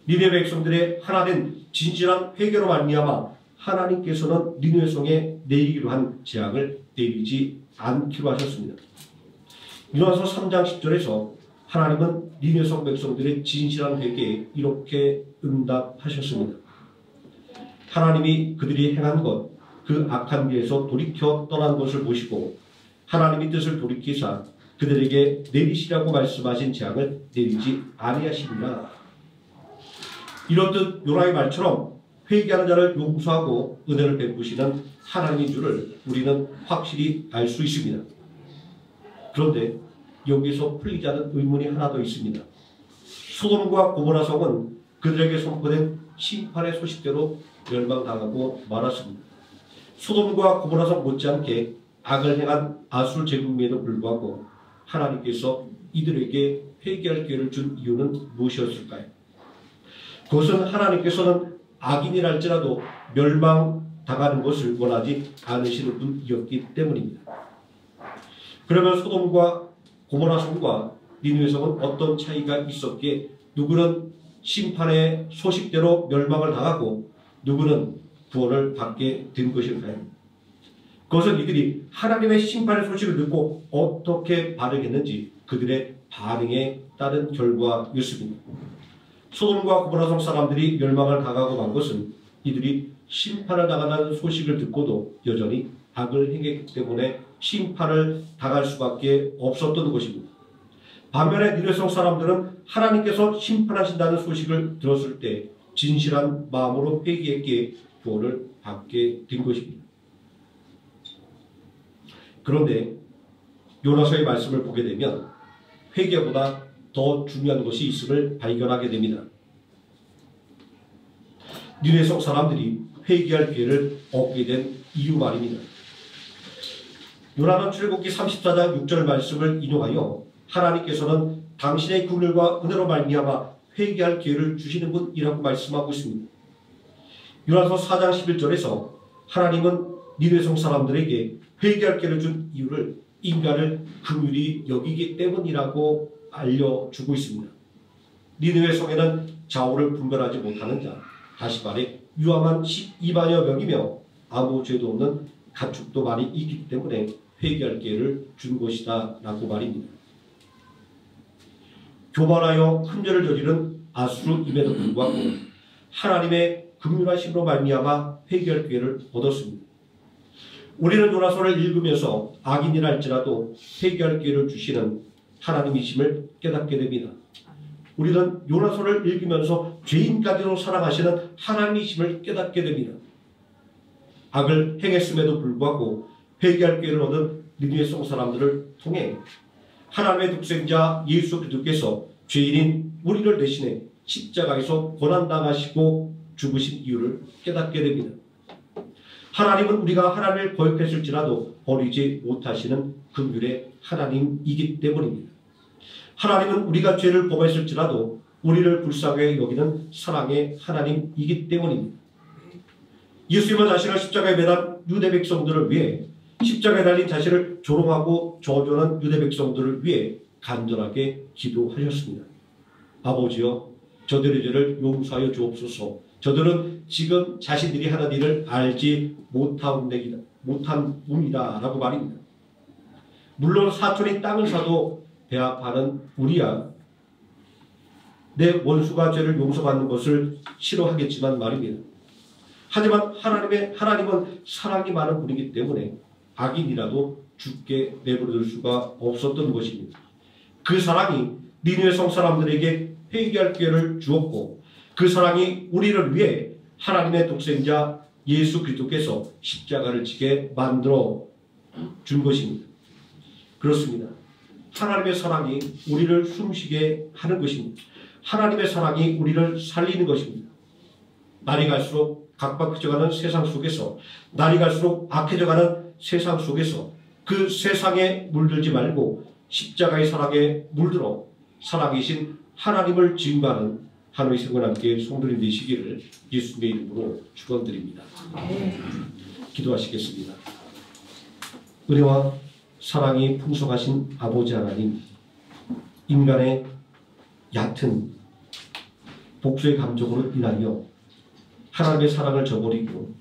니느웨 백성들의 하나된 진실한 회개로 말미암아 하나님께서는 니느웨 성에 내리기로 한 재앙을 내리지 않기로 하셨습니다. 요한서 3장 10절에서 하나님은 니느웨 성 백성들의 진실한 회개에 이렇게 응답하셨습니다. 하나님이 그들이 행한 것, 그 악한 길에서 돌이켜 떠난 것을 보시고 하나님의 뜻을 돌이키사 그들에게 내리시라고 말씀하신 재앙을 내리지 아니하시리라. 이렇듯 요나의 말처럼 회개하는 자를 용서하고 은혜를 베푸시는 하나님인 줄을 우리는 확실히 알 수 있습니다. 그런데 여기서 풀리지 않은 의문이 하나 더 있습니다. 소돔과 고모라 성은 그들에게 선포된 심판의 소식대로 멸망당하고 말았습니다. 소돔과 고모라 성 못지않게 악을 행한 아술 제국민에도 불구하고 하나님께서 이들에게 회개할 기회를 준 이유는 무엇이었을까요? 그것은 하나님께서는 악인이랄지라도 멸망당하는 것을 원하지 않으시는 분이었기 때문입니다. 그러면 소돔과 고모라 성과 니느웨 성은 어떤 차이가 있었기에 누구는 심판의 소식대로 멸망을 당하고 누구는 구원을 받게 된 것일까요? 그것은 이들이 하나님의 심판의 소식을 듣고 어떻게 반응했는지 그들의 반응에 따른 결과였습니다. 소돔과 고모라 성 사람들이 멸망을 당하고 만 것은 이들이 심판을 당한다는 소식을 듣고도 여전히 악을 행했기 때문에 심판을 당할 수밖에 없었던 것입니다. 반면에 니느웨 성 사람들은 하나님께서 심판하신다는 소식을 들었을 때 진실한 마음으로 회개했기에 구원을 받게 된 것입니다. 그런데 요나서의 말씀을 보게 되면 회개보다 더 중요한 것이 있음을 발견하게 됩니다. 니느웨 성 사람들이 회개할 기회를 얻게 된 이유 말입니다. 요나는 출애굽기 34장 6절 말씀을 인용하여 하나님께서는 당신의 긍휼과 은혜로 말미암아 회개할 기회를 주시는 분이라고 말씀하고 있습니다. 요나서 4장 11절에서 하나님은 니느웨 성 사람들에게 회개할 기회를 준 이유를 인간을 긍휼히 여기기 때문이라고 알려주고 있습니다. 니느웨 성에는 좌우를 분별하지 못하는 자, 다시 말해 유함한 12만여 명이며 아무 죄도 없는 가축도 많이 있기 때문에 회개할 기회를 준 것이다 라고 말입니다. 교만하여 큰 죄를 저지른 아수르임에도 불구하고 하나님의 긍휼하심으로 말미암아 회개할 기회를 얻었습니다. 우리는 요나서를 읽으면서 악인이랄지라도 회개할 기회를 주시는 하나님이심을 깨닫게 됩니다. 우리는 요나서를 읽으면서 죄인까지도 사랑하시는 하나님이심을 깨닫게 됩니다. 악을 행했음에도 불구하고 회개할 기회를 얻은 니느웨 성 사람들을 통해 하나님의 독생자 예수 그리스도께서 죄인인 우리를 대신해 십자가에서 고난당하시고 죽으신 이유를 깨닫게 됩니다. 하나님은 우리가 하나님을 거역했을지라도 버리지 못하시는 긍휼의 하나님이기 때문입니다. 하나님은 우리가 죄를 범했을지라도 우리를 불쌍하게 여기는 사랑의 하나님이기 때문입니다. 예수님은 자신을 십자가에 매단 유대 백성들을 위해 십자가에 달린 자신을 조롱하고 저주하는 유대 백성들을 위해 간절하게 기도하셨습니다. 아버지여, 저들의 죄를 용서하여 주옵소서. 저들은 지금 자신들이 하는 일을 알지 못함이다 라고 말입니다. 물론 사촌이 땅을 사도 배합하는 우리야 내 원수가 죄를 용서받는 것을 싫어하겠지만 말입니다. 하지만 하나님은 사랑이 많은 분이기 때문에 악인이라도 죽게 내버려둘 수가 없었던 것입니다. 그 사랑이 니느웨 성 사람들에게 회개할 기회를 주었고 그 사랑이 우리를 위해 하나님의 독생자 예수 그리스도께서 십자가를 지게 만들어 준 것입니다. 그렇습니다. 하나님의 사랑이 우리를 숨쉬게 하는 것입니다. 하나님의 사랑이 우리를 살리는 것입니다. 날이 갈수록 각박해져가는 세상 속에서, 날이 갈수록 악해져가는 세상 속에서 그 세상에 물들지 말고 십자가의 사랑에 물들어 살아계신 하나님을 증거하는 하나님의 생과 함께 성도님 되시기를 예수님의 이름으로 축원드립니다. 기도하시겠습니다. 은혜와 사랑이 풍성하신 아버지 하나님, 인간의 얕은 복수의 감정으로 인하여 하나님의 사랑을 저버리고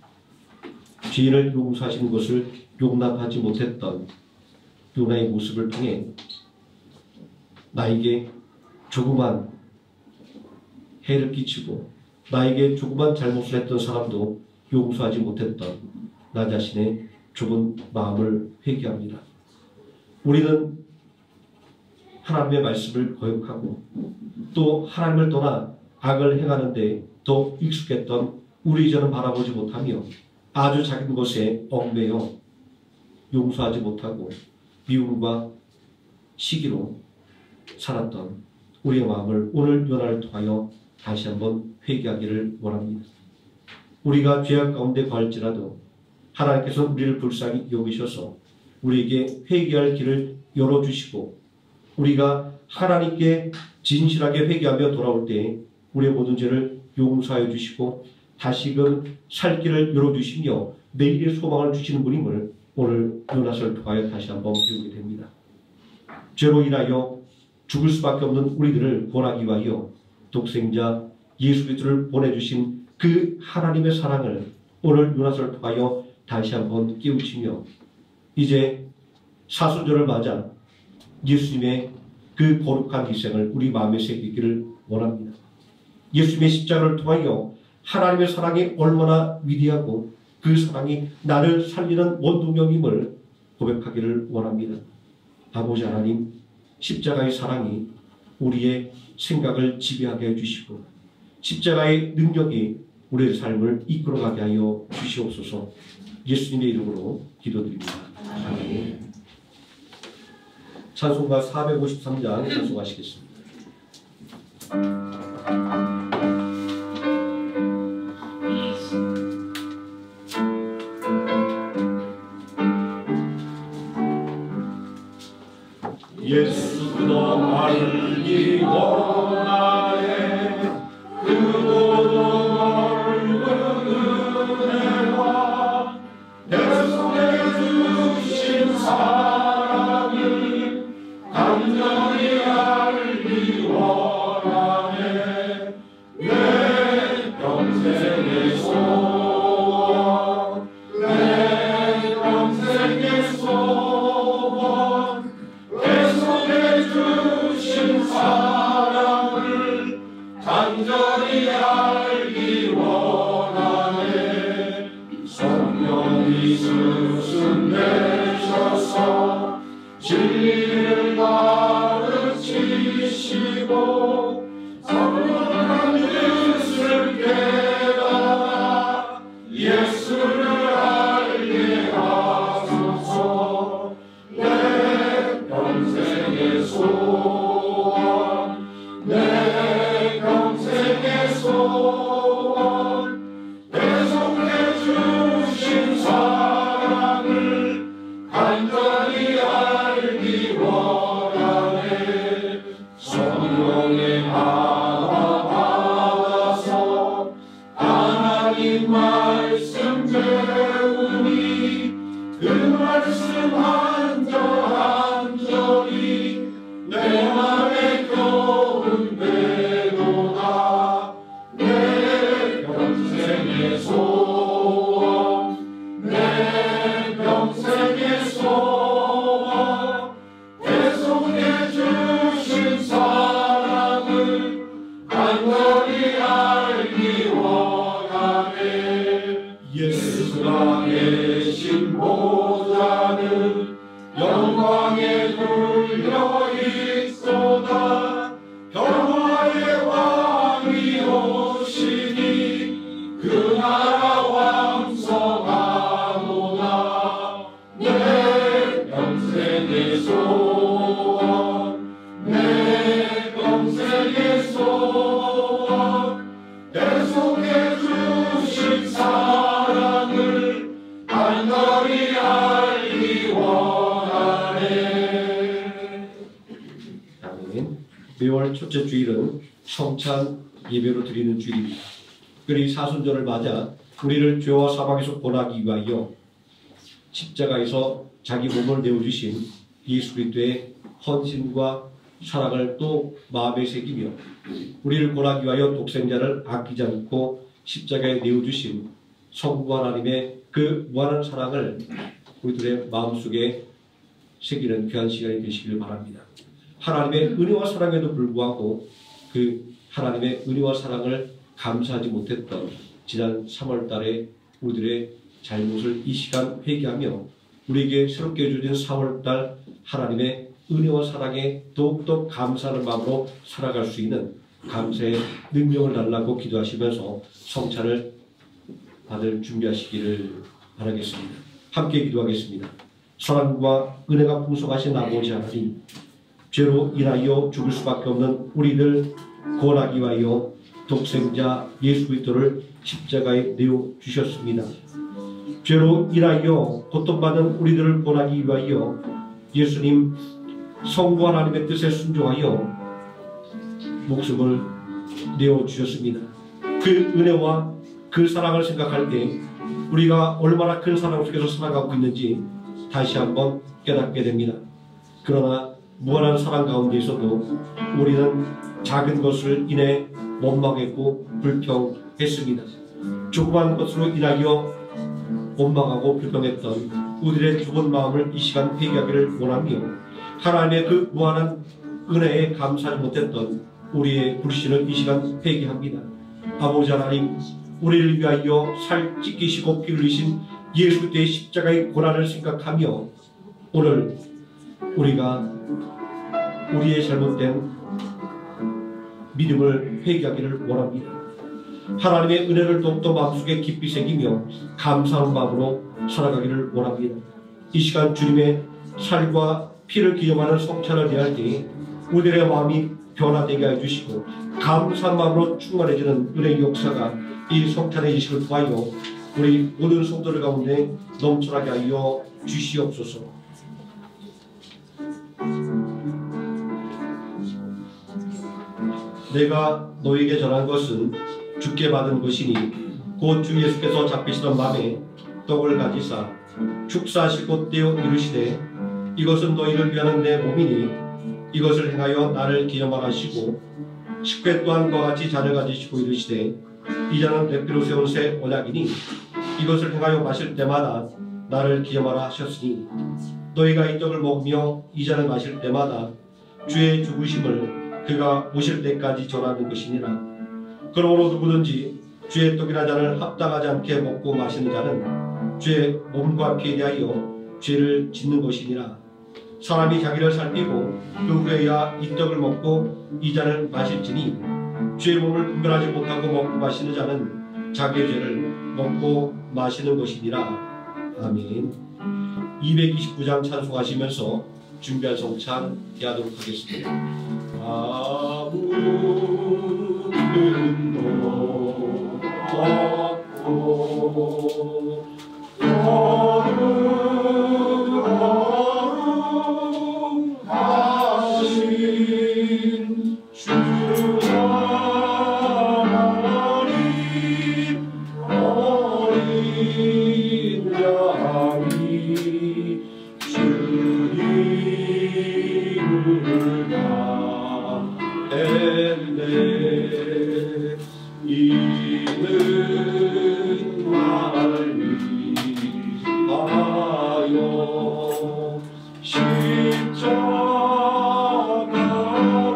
죄인을 용서하시는 것을 용납하지 못했던 요나의 모습을 통해 나에게 조그만 해를 끼치고 나에게 조그만 잘못을 했던 사람도 용서하지 못했던 나 자신의 좁은 마음을 회개합니다. 우리는 하나님의 말씀을 거역하고 또 하나님을 떠나 악을 행하는데 더 익숙했던 우리 이전을 바라보지 못하며 아주 작은 것에 얽매여 용서하지 못하고 미움과 시기로 살았던 우리의 마음을 오늘 요나를 통하여 다시 한번 회개하기를 원합니다. 우리가 죄악 가운데 거할지라도 하나님께서 우리를 불쌍히 여기셔서 우리에게 회개할 길을 열어주시고 우리가 하나님께 진실하게 회개하며 돌아올 때 우리의 모든 죄를 용서하여 주시고 다시금 살 길을 열어주시며 내일의 소망을 주시는 분임을 오늘 요나서를 통하여 다시 한번 배우게 됩니다. 죄로 인하여 죽을 수밖에 없는 우리들을 구원하기 위하여 독생자 예수 그리스도를 보내주신 그 하나님의 사랑을 오늘 요나서를 통하여 다시 한번 깨우치며 이제 사순절을 맞아 예수님의 그 거룩한 희생을 우리 마음에 새기기를 원합니다. 예수님의 십자가를 통하여 하나님의 사랑이 얼마나 위대하고 그 사랑이 나를 살리는 원동력임을 고백하기를 원합니다. 아버지 하나님, 십자가의 사랑이 우리의 생각을 지배하게 해주시고 십자가의 능력이 우리의 삶을 이끌어가게 하여 주시옵소서. 예수님의 이름으로 기도드립니다. 아멘. 찬송가 453장 찬송하시겠습니다. 예수 그도 알기 원하네 그 모든 넓은 은혜와 내 속에 주신 사랑을 간절히 알기 원하네 내 평생의 소원 내 평생의 소원 주신 사랑을 간절히 알기 원하네 성령이 스승되셔서 진리를 가르치시고 선한 뜻을 깨달아 예수를 알게 하소서 내 평생의 소원 내 평생의 소원 계속해 주신 사랑을 간절히 알기 원하네 성령의 하나 받아서 하나님 말씀 배우니 그 말씀 한절한절이 내 맘에 겨운대도다 내 평생의 소원 내 평생의 소원 계속해 주신 사랑을 간절히 알기 원하네 예수가 계신 보좌는 영광 첫째 주일은 성찬 예배로 드리는 주일입니다. 특별히 사순절을 맞아 우리를 죄와 사망에서 구원하기 위하여 십자가에서 자기 몸을 내어주신 예수 그리스도의 헌신과 사랑을 또 마음에 새기며 우리를 구원하기 위하여 독생자를 아끼지 않고 십자가에 내어주신 성부 하나님의 그 무한한 사랑을 우리들의 마음속에 새기는 귀한 시간이 되시길 바랍니다. 하나님의 은혜와 사랑에도 불구하고 그 하나님의 은혜와 사랑을 감사하지 못했던 지난 3월 달에 우리들의 잘못을 이 시간 회개하며 우리에게 새롭게 주어진 4월 달 하나님의 은혜와 사랑에 더욱더 감사하는 마음으로 살아갈 수 있는 감사의 능력을 달라고 기도하시면서 성찬을 받을 준비하시기를 바라겠습니다. 함께 기도하겠습니다. 사랑과 은혜가 풍성하신 아버지 하나님, 죄로 인하여 죽을 수밖에 없는 우리를 구원하기 위하여 독생자 예수 그리스도를 십자가에 내어 주셨습니다. 죄로 인하여 고통받는 우리들을 구원하기 위하여 예수님 성부 하나님의 뜻에 순종하여 목숨을 내어 주셨습니다. 그 은혜와 그 사랑을 생각할 때 우리가 얼마나 큰 사랑 속에서 살아가고 있는지 다시 한번 깨닫게 됩니다. 그러나 무한한 사랑 가운데서도 우리는 작은 것을 인해 원망했고 불평했습니다. 조그만 것으로 인하여 원망하고 불평했던 우리들의 좁은 마음을 이 시간 회개하기를 원하며 하나님의 그 무한한 은혜에 감사하지 못했던 우리의 불신을 이 시간 회개합니다. 아버지 하나님, 우리를 위하여 살 찢기시고 피 흘리신 예수 그리스도의 십자가의 고난을 생각하며 오늘 우리가 우리의 잘못된 믿음을 회개하기를 원합니다. 하나님의 은혜를 더욱더 마음속에 깊이 새기며 감사하는 마음으로 살아가기를 원합니다. 이 시간 주님의 살과 피를 기념하는 성찬을 대할 때 우리들의 마음이 변화되게 해주시고 감사한 마음으로 충만해지는 은혜의 역사가 이 성찬의 예식을 통하여 우리 모든 성도들 가운데 넘쳐나게 하여 주시옵소서. 내가 너에게 전한 것은 주께 받은 것이니 곧 주 예수께서 잡히시던 밤에 떡을 가지사 축사하실 것 떼어 이르시되 이것은 너희를 위하는 내 몸이니 이것을 행하여 나를 기념하라 하시고 식회 또한 그와 같이 잔을 가지시고 이르시되 이 잔은 내 피로 세운 새 언약이니 이것을 행하여 마실 때마다 나를 기념하라 하셨으니 너희가 이 떡을 먹으며 이 잔을 마실 때마다 주의 죽으심을 그가 오실 때까지 전하는 것이니라. 그러므로 누구든지 주의 떡이나 잔을 합당하지 않게 먹고 마시는 자는 주의 몸과 피에 대하여 죄를 짓는 것이니라. 사람이 자기를 살피고 그 후에야 이 떡을 먹고 이 잔을 마실지니 주의 몸을 분별하지 못하고 먹고 마시는 자는 자기의 죄를 먹고 마시는 것이니라. 아멘. 229장 찬송하시면서 준비한 성찬 대하도록 하겠습니다. 아무든도 없고 거룩하신 주 하나님 어린 양이 주님을 다했네. 이는 날 위하여 십자가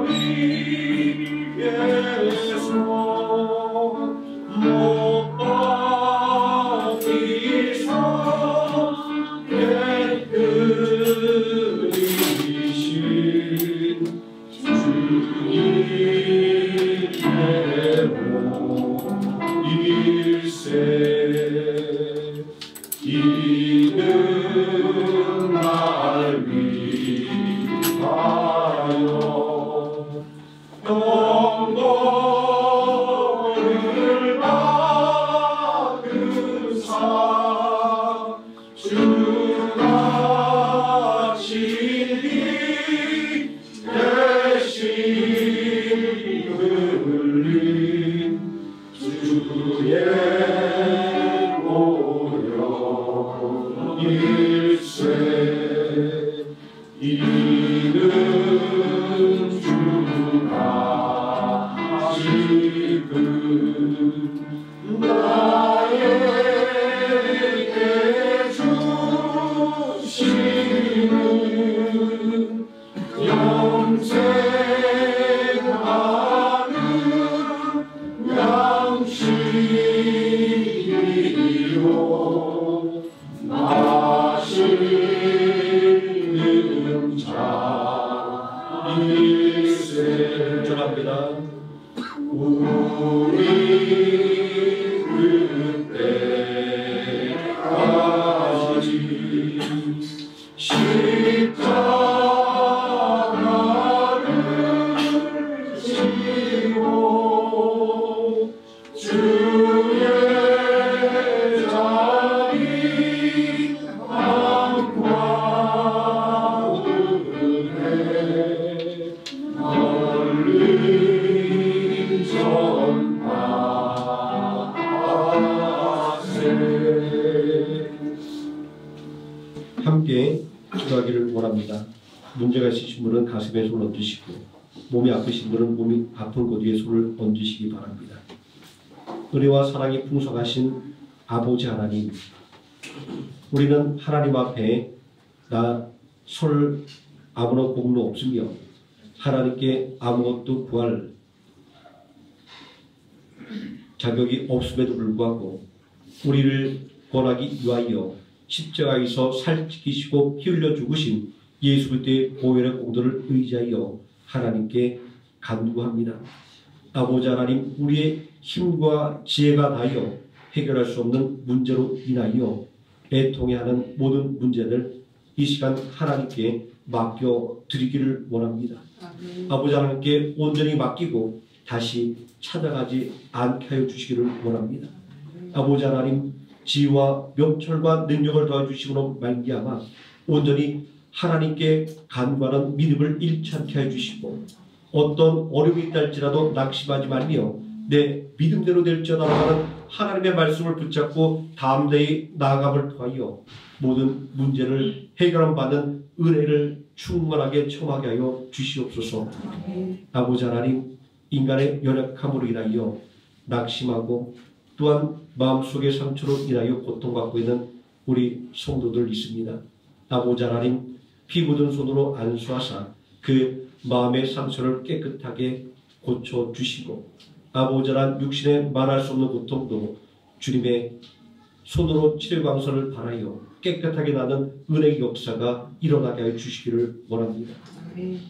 위에서 못 박히사 깨끗이신 주님께로 일세 이는 날 위하여 영광을 받으사 주가 진리 대신 함께 기도하기를 원합니다. 문제가 있으신 분은 가슴에 손을 얹으시고 몸이 아프신 분은 몸이 아픈 곳 위에 손을 얹으시기 바랍니다. 은혜와 사랑이 풍성하신 아버지 하나님, 우리는 하나님 앞에 나 설 아무런 공로 없으며 하나님께 아무것도 구할 자격이 없음에도 불구하고 우리를 권하기 위하여 십자가에서 살찌키시고 피 흘려 죽으신 예수 그리스도의 보혈의 공로를 의지하여 하나님께 간구합니다. 아버지 하나님, 우리의 힘과 지혜가 다하여 해결할 수 없는 문제로 인하여 애통해하는 모든 문제들 이 시간 하나님께 맡겨드리기를 원합니다. 아버지 하나님께 온전히 맡기고 다시 찾아가지 않게 하여 주시기를 원합니다. 아버지 하나님, 지혜와 명철과 능력을 도와주시므로 말미암아 온전히 하나님께 간구하는 믿음을 잃지 않게 해주시고 어떤 어려움이 있다 할지라도 낙심하지 말며 내 믿음대로 될지어다 하는 하나님의 말씀을 붙잡고 담대히 나아감을 통하여 모든 문제를 해결함 받는 은혜를 충만하게 청하게 하여 주시옵소서. 아버지 하나님, 인간의 연약함으로 인하여 낙심하고 또한 마음속의 상처로 인하여 고통받고 있는 우리 성도들 있습니다. 아버지 하나님, 피 묻은 손으로 안수하사 그 마음의 상처를 깨끗하게 고쳐주시고 아버지 하나님, 육신에 말할 수 없는 고통도 주님의 손으로 치료광선을 바라여 깨끗하게 나는 은혜의 역사가 일어나게 하여 주시기를 원합니다.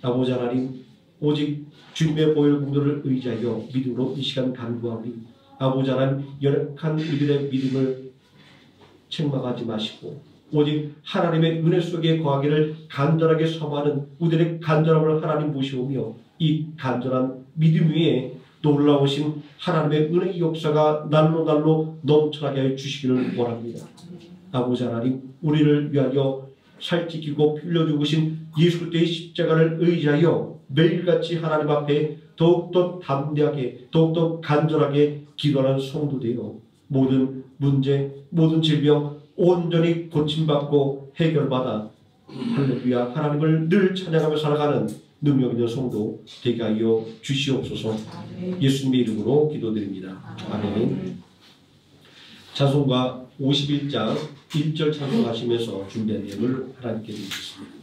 아버지 하나님, 오직 주님의 보혈 공로를 의지하여 믿음으로 이 시간 간구하오니 아버지 하나님, 연약한 우리들의 믿음을 책망하지 마시고 오직 하나님의 은혜 속에 거하기를 간절하게 섬하는 우리들의 간절함을 하나님 보시오며 이 간절한 믿음 위에 놀라우신 하나님의 은혜의 역사가 날로 넘쳐나게 하여 주시기를 원합니다. 아버지 하나님, 우리를 위하여 살찌키고 피 흘려 죽으신 예수 그리스도의 십자가를 의지하여 매일같이 하나님 앞에 더욱더 담대하게 더욱더 간절하게 기도하는 성도 되어 모든 문제, 모든 질병 온전히 고침받고 해결받아 할렐루야 하나님을 늘 찬양하며 살아가는 능력 있는 성도 되게 하여 주시옵소서. 예수님의 이름으로 기도드립니다. 아멘. 찬송가 51장 1절 찬송하시면서 준비한 예물 하나님께 드리겠습니다.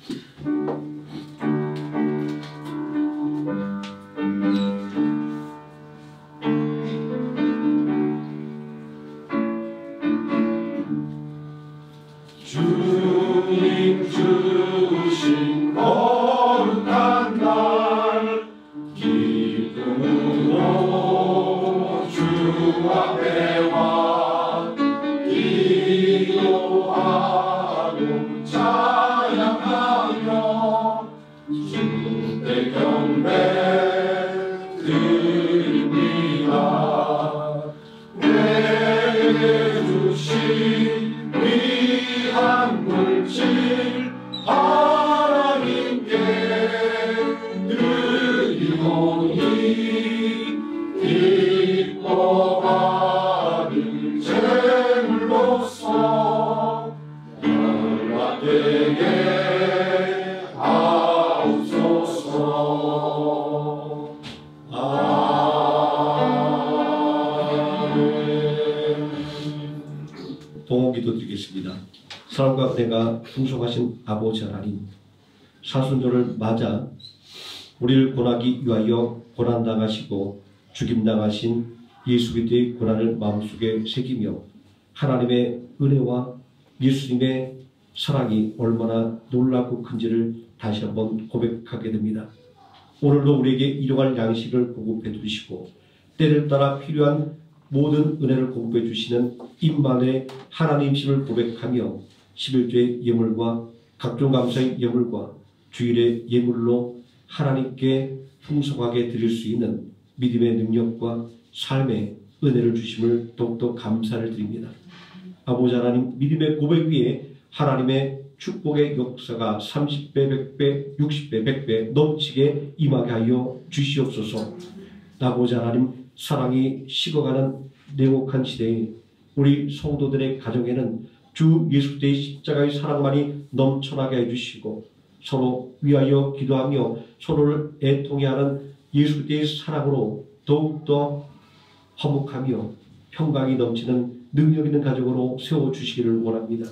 주님 주신 거룩한 날 기쁨으로 주 앞에 와 기도하고 찬양하며 주께 경배 드립니다. 내게 주신 귀한 물질 하나님께 드리오니 기뻐하는 제물로서 연락되게 하옵소서. 동호기도 드리겠습니다. 사랑과 은혜가 풍성하신 아버지 하나님, 사순절을 맞아 우리를 고난하기 위하여 고난당하시고 죽임당하신 예수 그리스도의 고난을 마음속에 새기며 하나님의 은혜와 예수님의 사랑이 얼마나 놀랍고 큰지를 다시 한번 고백하게 됩니다. 오늘도 우리에게 일용할 양식을 공급해 주시고 때를 따라 필요한 모든 은혜를 공급해 주시는 임만의 하나님심을 고백하며 11조의 예물과 각종 감사의 예물과 주일의 예물로 하나님께 풍성하게 드릴 수 있는 믿음의 능력과 삶의 은혜를 주심을 더욱더 감사를 드립니다. 아버지 하나님, 믿음의 고백 위에 하나님의 축복의 역사가 30배, 100배, 60배, 100배 넘치게 임하게 하여 주시옵소서. 아버지 하나님, 사랑이 식어가는 냉혹한 시대에 우리 성도들의 가정에는 주 예수 그리스도의 십자가의 사랑만이 넘쳐나게 해주시고 서로 위하여 기도하며 서로를 애통해하는 예수 그리스도의 사랑으로 더욱더 화목하며 평강이 넘치는 능력 있는 가족으로 세워주시기를 원합니다.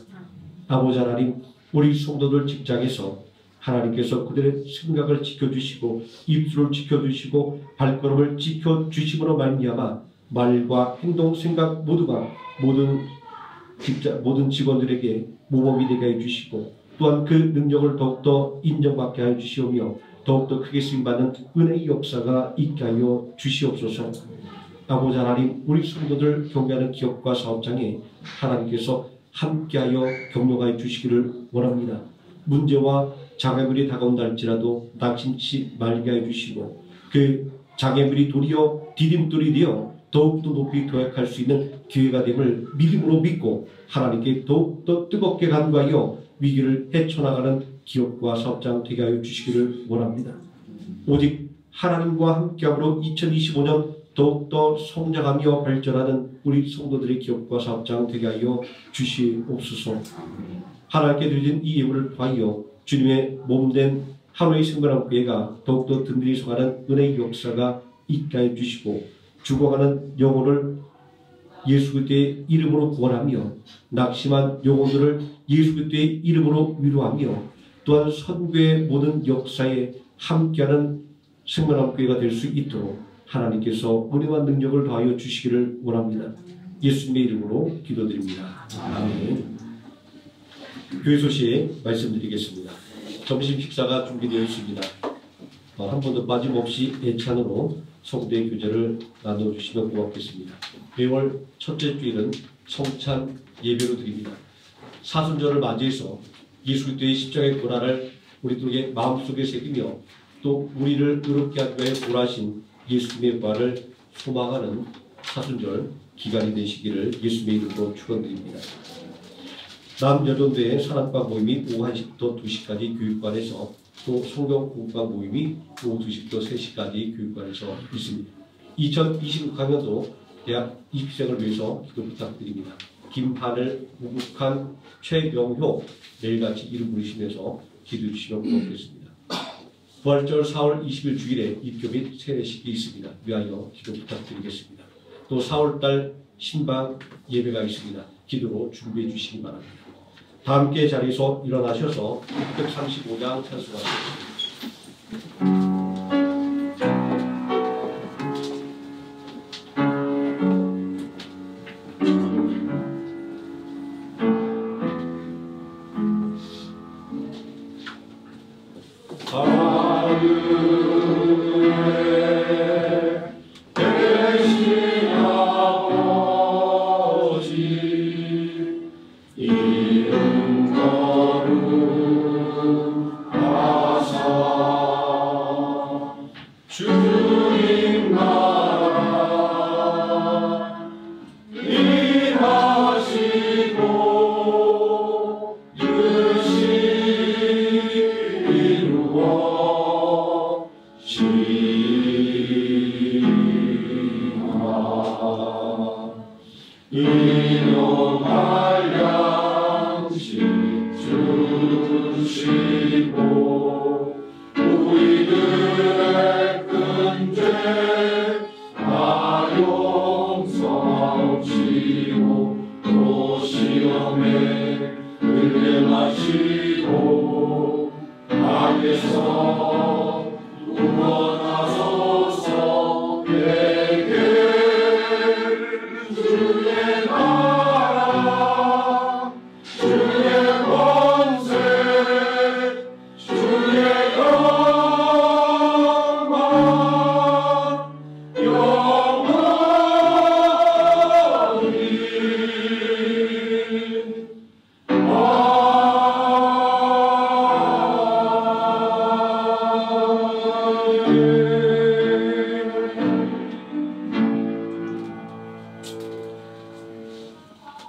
아버지 하나님, 우리 성도들 직장에서 하나님께서 그들의 생각을 지켜주시고 입술을 지켜주시고 발걸음을 지켜주심으로 말미암아 말과 행동, 생각 모두가 모든 직원들에게 모범이 되게 해주시고 또한 그 능력을 더욱더 인정받게 해주시오며 더욱더 크게 쓰임받는 은혜의 역사가 있게 하여 주시옵소서. 아버지 하나님, 우리 성도들 경배하는 기업과 사업장에 하나님께서 함께하여 격려하여 주시기를 원합니다. 문제와 장애물이 다가온다 할지라도 낙심치 말게 해주시고 그 장애물이 도리어 디딤돌이 되어 더욱더 높이 도약할 수 있는 기회가 됨을 믿음으로 믿고 하나님께 더욱더 뜨겁게 간구하여 위기를 헤쳐나가는 기업과 사업장 되게 하여 주시기를 원합니다. 오직 하나님과 함께함으로 2025년 더욱더 성장하며 발전하는 우리 성도들의 기업과 사업장 되게 하여 주시옵소서. 하나님께 드린 이 예물을 통하여 주님의 몸된 하루의 생명함교회가 더욱더 든든히 서가는 은혜의 역사가 있게 해 주시고 죽어가는 영혼을 예수 그리스도의 이름으로 구원하며 낙심한 영혼들을 예수 그리스도의 이름으로 위로하며 또한 선교의 모든 역사에 함께하는 생명함교회가 될 수 있도록 하나님께서 은혜와 능력을 더하여 주시기를 원합니다. 예수님의 이름으로 기도드립니다. 아멘. 교회 소식 말씀드리겠습니다. 점심 식사가 준비되어 있습니다. 한 번도 빠짐없이 애찬으로 성도의 교제를 나눠주시면 고맙겠습니다. 매월 첫째 주일은 성찬 예배로 드립니다. 사순절을 맞이해서 예수 그리스도의 십자가의 고난을 우리들에게 마음속에 새기며 또 우리를 의롭게 하기 위해 고라신 예수님의 부활을 소망하는 사순절 기간이 되시기를 예수님의 이름으로 축원드립니다. 남여전도회 산악반 모임이 오후 1시부터 2시까지 교육관에서 또 성경 공부반 모임이 오후 2시부터 3시까지 교육관에서 있습니다. 2026학년도 대학 입시생을 위해서 기도 부탁드립니다. 김하늘, 우국한, 최병효 매일같이 이름 부르시면서 기도해 주시면 고맙겠습니다. 부활절 4월 20일 주일에 입교 및 세례식이 있습니다. 위하여 기도 부탁드리겠습니다. 또 4월달 신방 예배가 있습니다. 기도로 준비해 주시기 바랍니다. 다 함께 자리에서 일어나셔서 635장 찬송하겠습니다.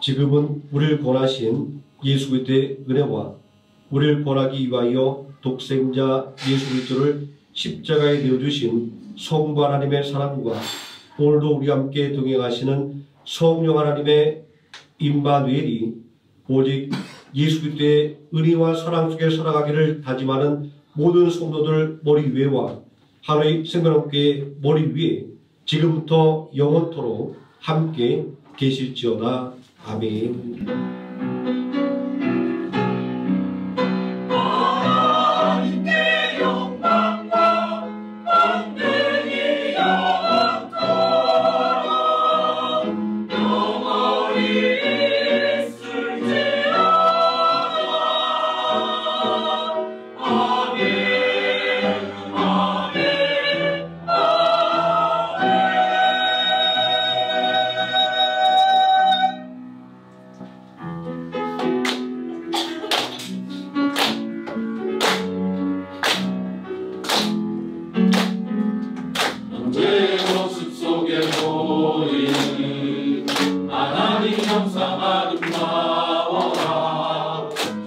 지금은 우리를 권하신 예수 그리스도의 은혜와 우리를 권하기 위하여 독생자 예수 그리스도를 십자가에 내어주신 성부 하나님의 사랑과 오늘도 우리와 함께 동행하시는 성령 하나님의 임마누엘이 오직 예수 그리스도의 은혜와 사랑 속에 살아가기를 다짐하는 모든 성도들 머리 위에와 하나의 생명학교의 머리 위에 지금부터 영원토록 함께 계실지어다. 아멘. 하나님께 영광과 권능이 영원토록 영원히 있을지어다. 아멘. 아멘. 형제의 모습 속에 보이는 하나님 형상 아름다워라.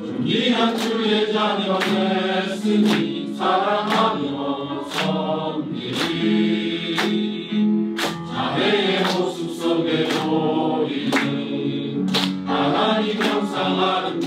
존귀한 주의 자녀 됐으니 사랑하며 섬기리. 자매의 모습 속에 보이는 하나님 형상 아름다워라.